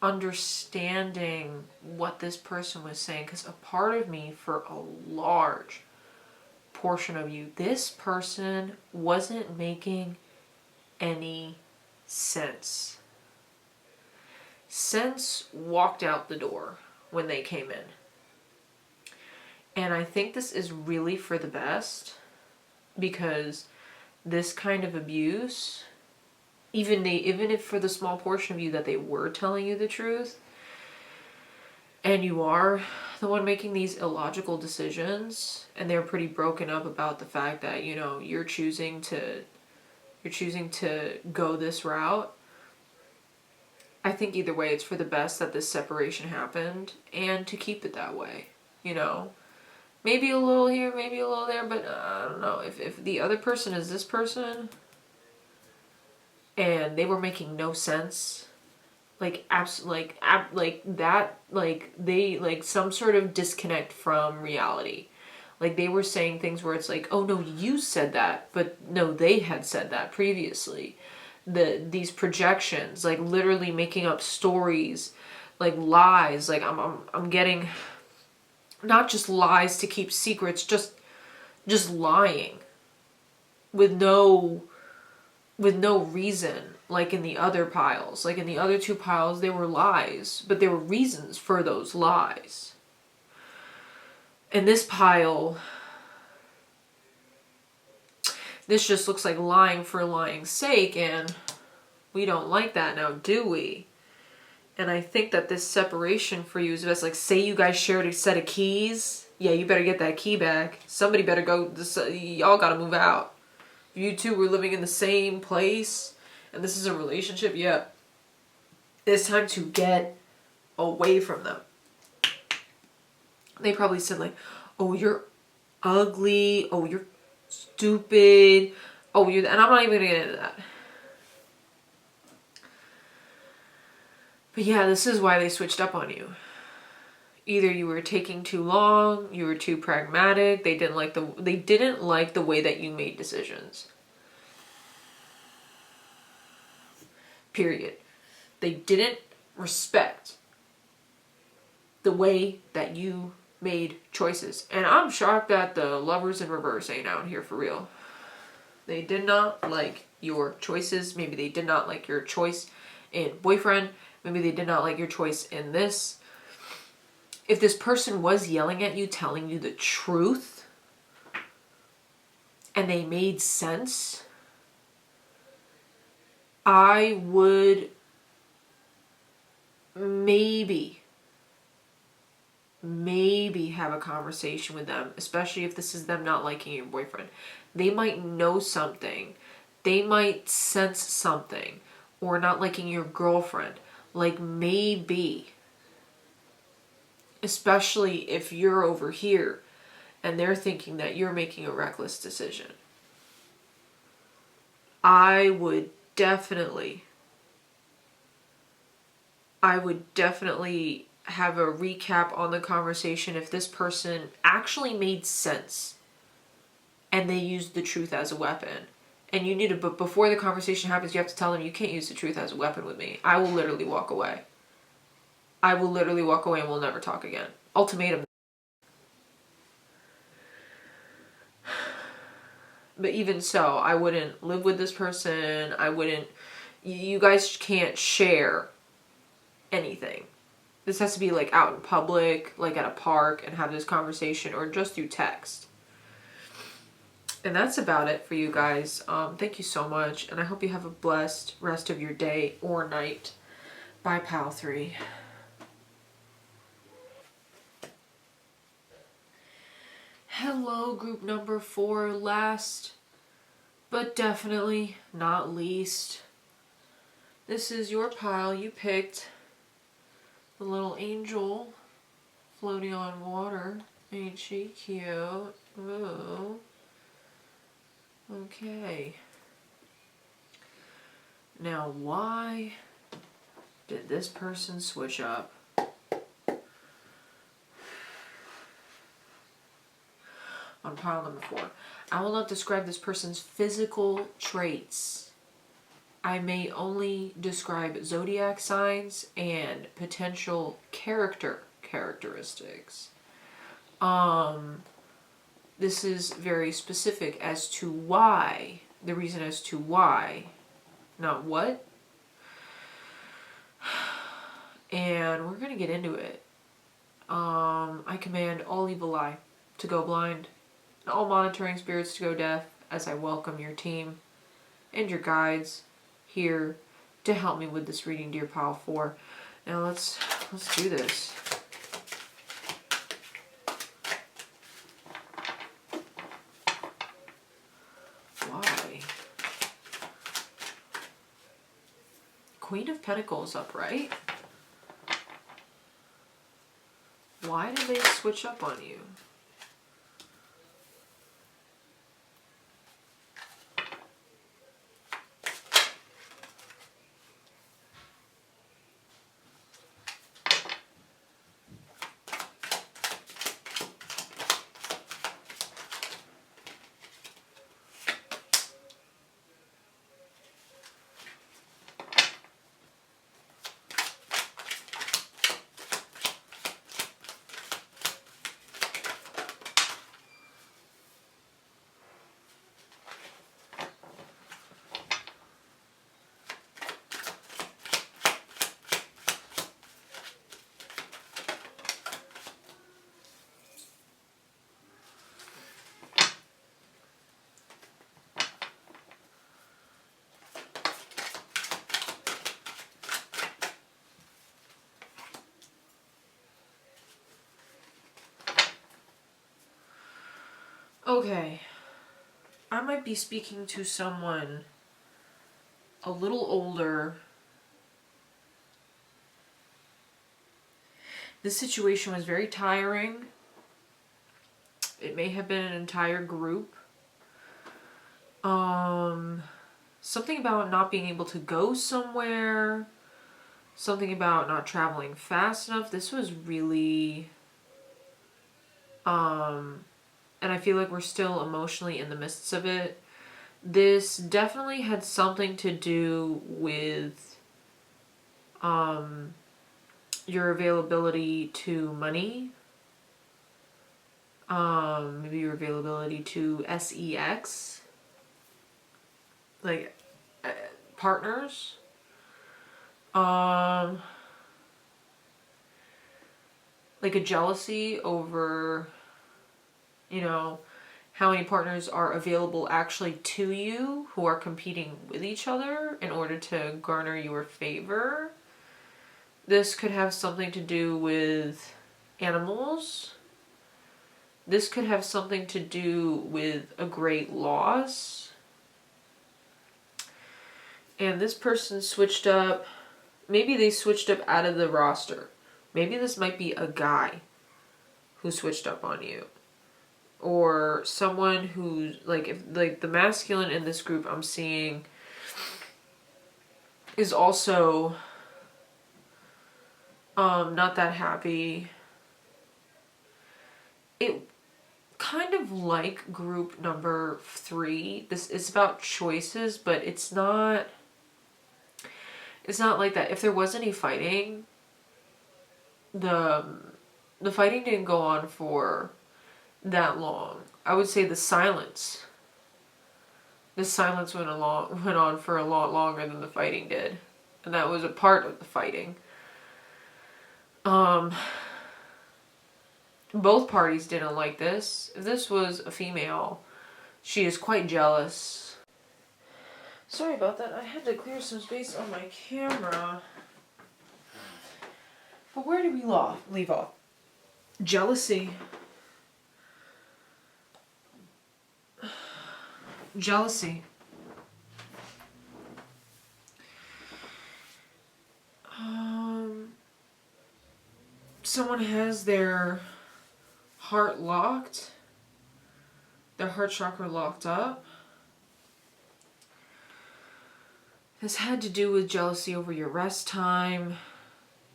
Speaker 1: understanding what this person was saying, because a part of me, for a large portion of you, this person wasn't making any sense. Sense walked out the door when they came in. And I think this is really for the best, because this kind of abuse, even if for the small portion of you that they were telling you the truth, and you are the one making these illogical decisions, and they're pretty broken up about the fact that, you know, you're choosing to go this route. I think either way, it's for the best that this separation happened, and to keep it that way, you know? Maybe a little here, maybe a little there, but I don't know. If the other person is this person, and they were making no sense, like, they, like, some sort of disconnect from reality. Like, they were saying things where it's like, oh no, you said that, but no, they had said that previously. These projections, like literally making up stories, like lies, like I'm getting not just lies to keep secrets, just lying with no reason, like in the other piles. Like in the other two piles, they were lies, but there were reasons for those lies. In this pile, this just looks like lying for lying's sake, and we don't like that now, do we? And I think that this separation for you is best. Like, say you guys shared a set of keys. Yeah, you better get that key back. Somebody better go. Y'all gotta move out. You two were living in the same place, and this is a relationship. Yeah, it's time to get away from them. They probably said like, "Oh, you're ugly. Oh, you're stupid. Oh, you're," and I'm not even gonna get into that. But yeah, this is why they switched up on you. Either you were taking too long, you were too pragmatic, they didn't like the way that you made decisions. Period. They didn't respect the way that you made choices. And I'm shocked that the lovers in reverse ain't out here for real. They did not like your choices. Maybe they did not like your choice in boyfriend. Maybe they did not like your choice in this. If this person was yelling at you, telling you the truth, and they made sense, I would maybe have a conversation with them, especially if this is them not liking your boyfriend. They might know something. They might sense something, or not liking your girlfriend. Like, maybe, especially if you're over here and they're thinking that you're making a reckless decision. I would definitely have a recap on the conversation if this person actually made sense and they used the truth as a weapon. And you need to, but before the conversation happens, you have to tell them, you can't use the truth as a weapon with me. I will literally walk away. I will literally walk away and we'll never talk again. Ultimatum. But even so, I wouldn't live with this person. You guys can't share anything. This has to be like out in public, like at a park, and have this conversation, or just through text. And that's about it for you guys. Thank you so much, and I hope you have a blessed rest of your day or night. Bye, Pal 3. Hello, group number 4. Last, but definitely not least. This is your pile. You picked the little angel floating on water. Ain't she cute? Ooh. Okay. Now, why did this person switch up? On pile number 4. I will not describe this person's physical traits. I may only describe zodiac signs and potential characteristics. This is very specific as to why, the reason as to why, not what, And we're going to get into it. I command all evil eye to go blind, and all monitoring spirits to go deaf, as I welcome your team and your guides here to help me with this reading, dear pile 4. Now let's do this. Why? Queen of Pentacles upright. Why did they switch up on you? Okay, I might be speaking to someone a little older. This situation was very tiring. It may have been an entire group. Something about not being able to go somewhere. Something about not traveling fast enough. This was really... and I feel like we're still emotionally in the midst of it. This definitely had something to do with your availability to money. Maybe your availability to sex. Like, partners. Like a jealousy over... you know, how many partners are available actually to you who are competing with each other in order to garner your favor. This could have something to do with animals. This could have something to do with a great loss. And this person switched up. Maybe they switched up out of the roster. Maybe this might be a guy who switched up on you. Or someone who's, like, if like the masculine in this group I'm seeing is also not that happy. It kind of like group number 3. This is about choices, but it's not like that. If there was any fighting, the fighting didn't go on for that long. I would say the silence went on for a lot longer than the fighting did, and that was a part of the fighting. Both parties didn't like this. If this was a female, she is quite jealous. Sorry about that. I had to clear some space on my camera. But where did we leave off? Jealousy. Jealousy. Someone has their heart locked, their heart chakra locked up. This had to do with jealousy over your rest time,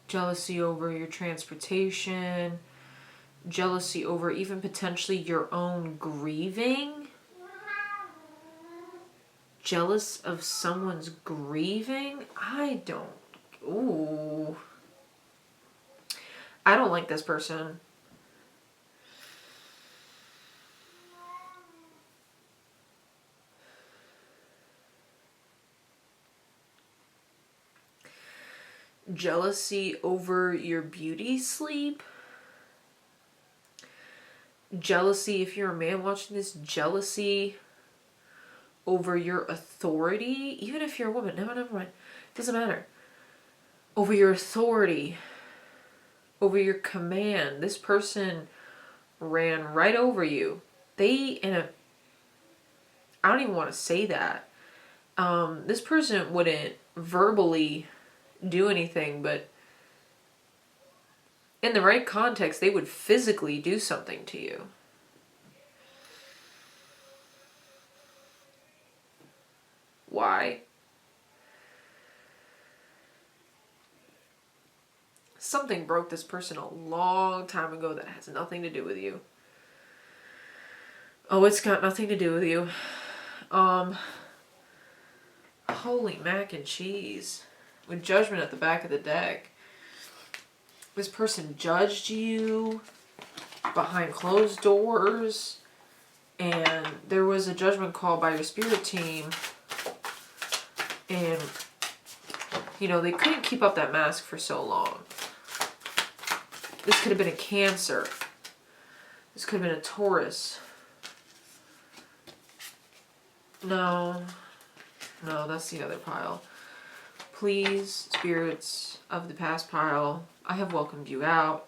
Speaker 1: jealousy over your transportation, jealousy over even potentially your own grieving. Jealous of someone's grieving? I don't like this person. Jealousy over your beauty sleep. Jealousy, if you're a man watching this, jealousy over your authority. Even if you're a woman, never mind. Doesn't matter. Over your authority. Over your command. This person ran right over you. I don't even want to say that. This person wouldn't verbally do anything, but in the right context, they would physically do something to you. Why? Something broke this person a long time ago that has nothing to do with you. Oh, it's got nothing to do with you. Holy mac and cheese. With Judgment at the back of the deck. This person judged you behind closed doors. And there was a judgment call by your spirit team. And, you know, they couldn't keep up that mask for so long. This could have been a Cancer. This could have been a Taurus. No, that's the other pile. Please, spirits of the past pile, I have welcomed you out.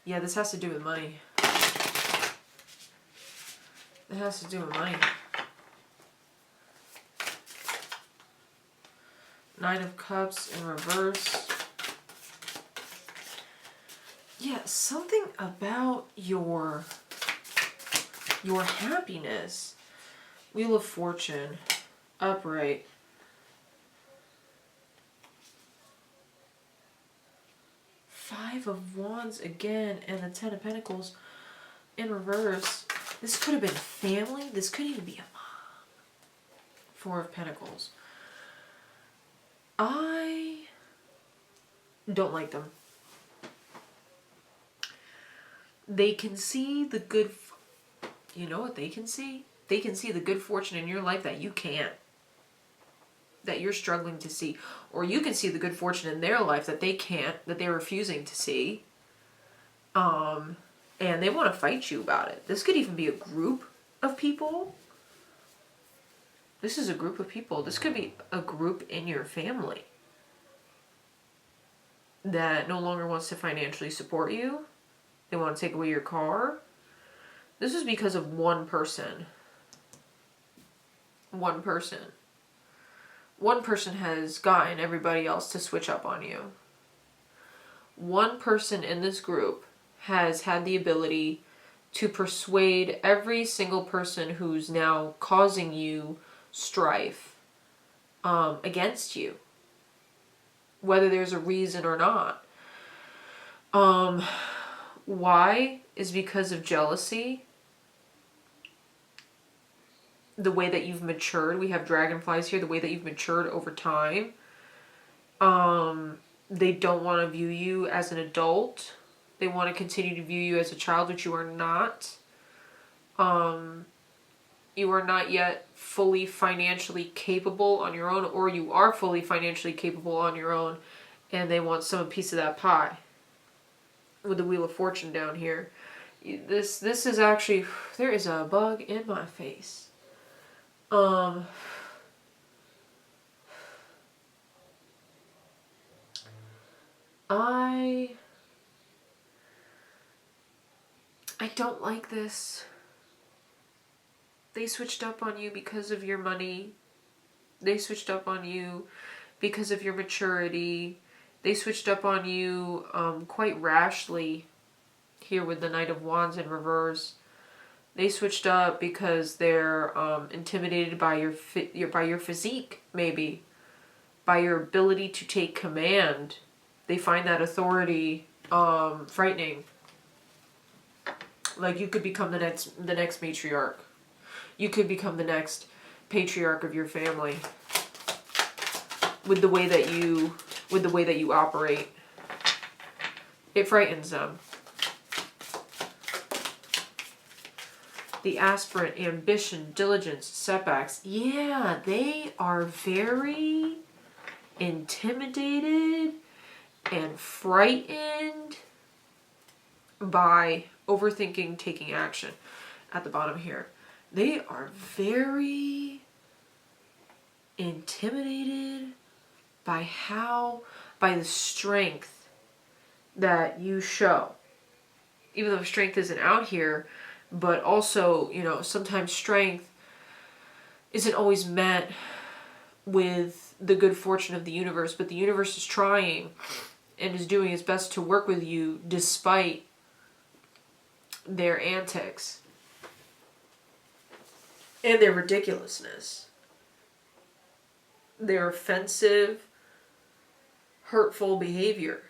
Speaker 1: Yeah, this has to do with money. It has to do with money. Nine of Cups in reverse. Yeah, something about your happiness. Wheel of Fortune. Upright. Five of Wands again, and the Ten of Pentacles in reverse. This could have been family. This could even be a mom. Four of Pentacles. I don't like them. They can see the good... You know what they can see? They can see the good fortune in your life that you can't. That you're struggling to see. Or you can see the good fortune in their life that they can't, that they're refusing to see. And they want to fight you about it. This could even be a group of people. This is a group of people. This could be a group in your family that no longer wants to financially support you. They want to take away your car. This is because of one person. One person. One person has gotten everybody else to switch up on you. One person in this group has had the ability to persuade every single person who's now causing you strife against you, whether there's a reason or not. Why? Is because of jealousy. The way that you've matured. We have dragonflies here. The way that you've matured over time. They don't want to view you as an adult. They want to continue to view you as a child, which you are not. You are not yet fully financially capable on your own, or you are fully financially capable on your own, and they want some piece of that pie. With the Wheel of Fortune down here. This is actually... There is a bug in my face. I don't like this. They switched up on you because of your money. They switched up on you because of your maturity. They switched up on you quite rashly here with the Knight of Wands in reverse. They switched up because they're intimidated by your physique, maybe. By your ability to take command. They find that authority frightening. Like you could become the next matriarch. You could become the next patriarch of your family. With the way that you operate. It frightens them. The aspirant, ambition, diligence, setbacks. Yeah, they are very intimidated and frightened by overthinking, taking action. At the bottom here, they are very intimidated by the strength that you show. Even though strength isn't out here, but also, you know, sometimes strength isn't always met with the good fortune of the universe, but the universe is trying and is doing its best to work with you despite their antics and their ridiculousness. Their offensive, hurtful behavior.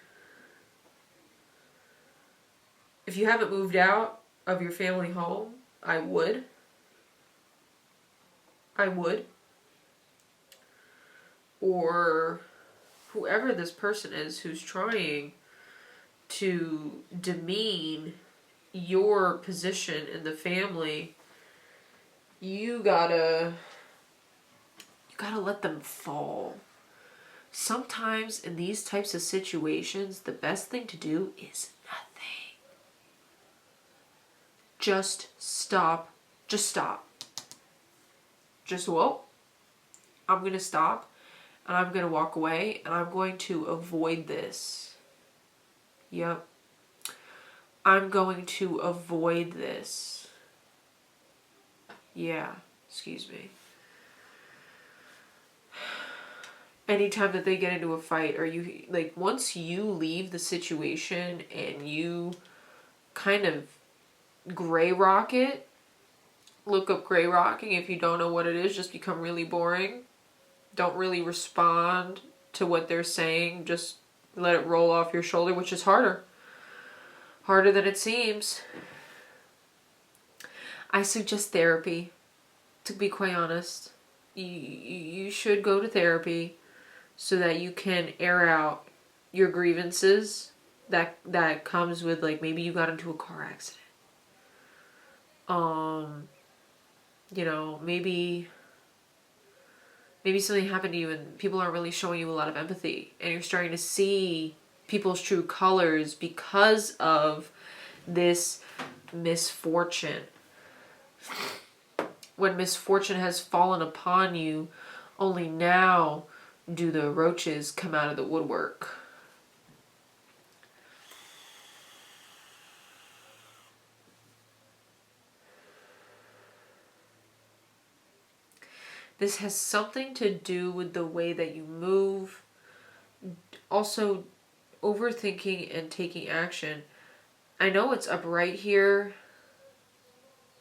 Speaker 1: If you haven't moved out of your family home, I would. Or whoever this person is who's trying to demean your position in the family, you gotta let them fall. Sometimes in these types of situations, the best thing to do is nothing. Just stop. Just stop. Whoa. I'm going to stop and I'm going to walk away and I'm going to avoid this. Yep. I'm going to avoid this. Yeah, excuse me. Anytime that they get into a fight, or you, like, once you leave the situation and you kind of gray rock it, look up gray rocking if you don't know what it is, just become really boring. Don't really respond to what they're saying, just let it roll off your shoulder, which is harder than it seems. I suggest therapy, to be quite honest. You should go to therapy so that you can air out your grievances that comes with, like, maybe you got into a car accident. You know, maybe something happened to you and people aren't really showing you a lot of empathy, and you're starting to see people's true colors because of this misfortune. When misfortune has fallen upon you, only now do the roaches come out of the woodwork. This has something to do with the way that you move. Also, overthinking and taking action. I know it's up right here,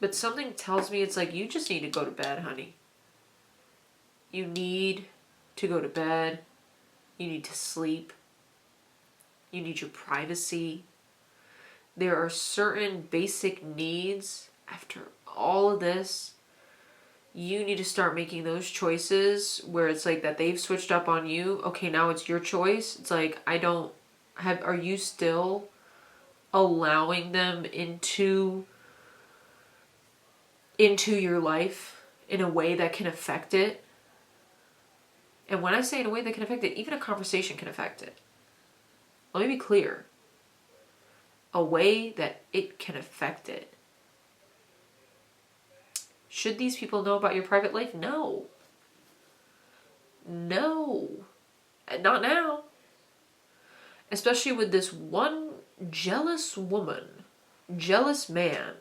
Speaker 1: but something tells me it's like, you just need to go to bed, honey. You need to go to bed. You need to sleep. You need your privacy. There are certain basic needs after all of this. You need to start making those choices where it's like that they've switched up on you. Okay, now it's your choice. It's like, are you still allowing them into your life in a way that can affect it? And when I say in a way that can affect it, even a conversation can affect it. Let me be clear. A way that it can affect it. Should these people know about your private life? No. No. Not now. Especially with this one jealous woman, jealous man,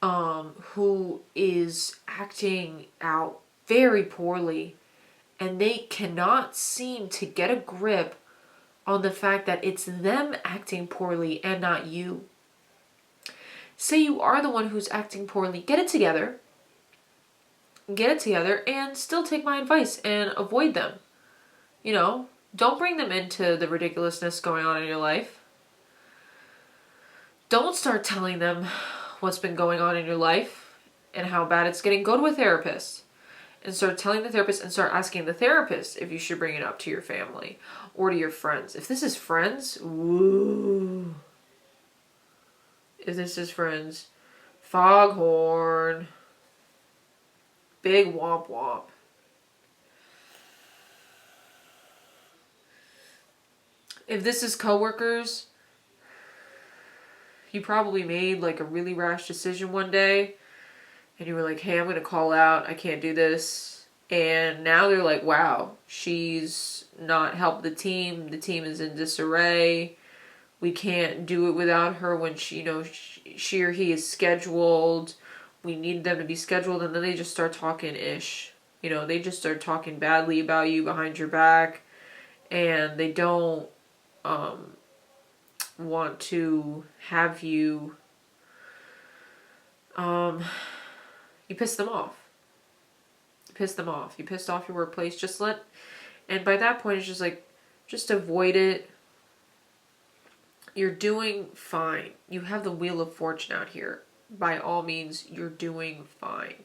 Speaker 1: who is acting out very poorly, and they cannot seem to get a grip on the fact that it's them acting poorly and not you. Say you are the one who's acting poorly. Get it together. Get it together and still take my advice and avoid them. You know, don't bring them into the ridiculousness going on in your life. Don't start telling them what's been going on in your life and how bad it's getting. Go to a therapist and start telling the therapist and start asking the therapist if you should bring it up to your family. or to your friends. If this is friends, ooh. If this is friends, foghorn, big womp womp. If this is coworkers, you probably made like a really rash decision one day and you were like, hey, I'm going to call out. I can't do this. And now they're like, wow, she's not helped the team. The team is in disarray. We can't do it without her when she or he is scheduled. We need them to be scheduled. And then they just start talking ish. They just start talking badly about you behind your back. And they don't want to have you, you piss them off. You pissed them off. You pissed off your workplace. And by that point, it's just like, just avoid it. You're doing fine. You have the wheel of fortune out here. By all means, you're doing fine.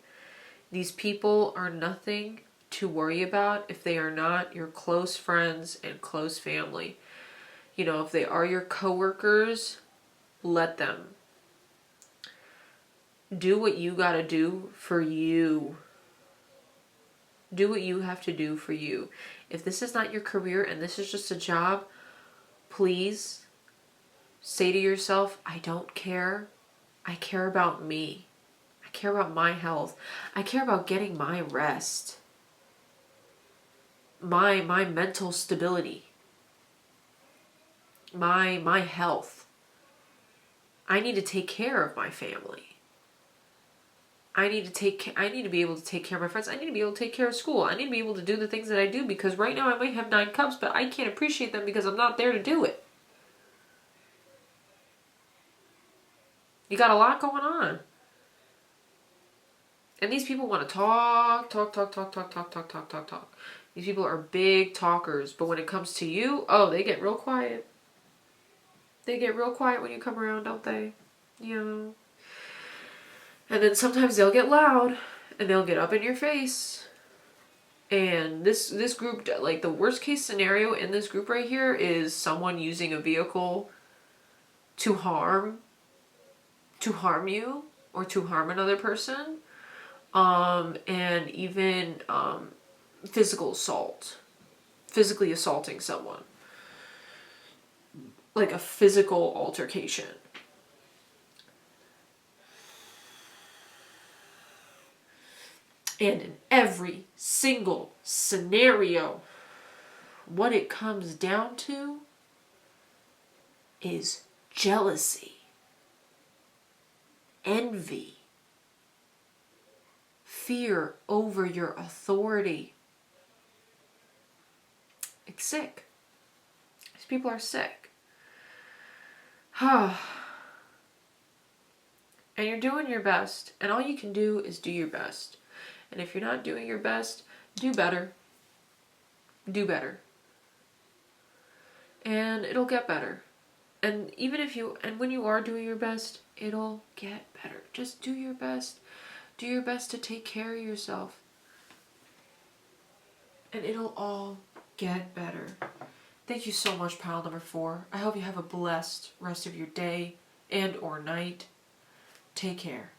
Speaker 1: These people are nothing to worry about if they are not your close friends and close family. If they are your coworkers, let them. Do what you gotta do for you. Do what you have to do for you. If this is not your career and this is just a job, please say to yourself, I don't care. I care about me. I care about my health. I care about getting my rest. My mental stability. My health. I need to take care of my family. I need to be able to take care of my friends. I need to be able to take care of school. I need to be able to do the things that I do, because right now I might have 9 cups, but I can't appreciate them because I'm not there to do it. You got a lot going on. And these people want to talk. These people are big talkers, but when it comes to you, oh, they get real quiet. They get real quiet when you come around, don't they? And then sometimes they'll get loud and they'll get up in your face. And this group, like the worst case scenario in this group right here is someone using a vehicle to harm you or to harm another person. And even physical assault. Physically assaulting someone. Like a physical altercation. And in every single scenario, what it comes down to is jealousy, envy, fear over your authority. It's sick. These people are sick. And you're doing your best, and all you can do is do your best. And if you're not doing your best, do better. Do better. And it'll get better. And when you are doing your best, it'll get better. Just do your best. Do your best to take care of yourself. And it'll all get better. Thank you so much, pile number 4. I hope you have a blessed rest of your day and or night. Take care.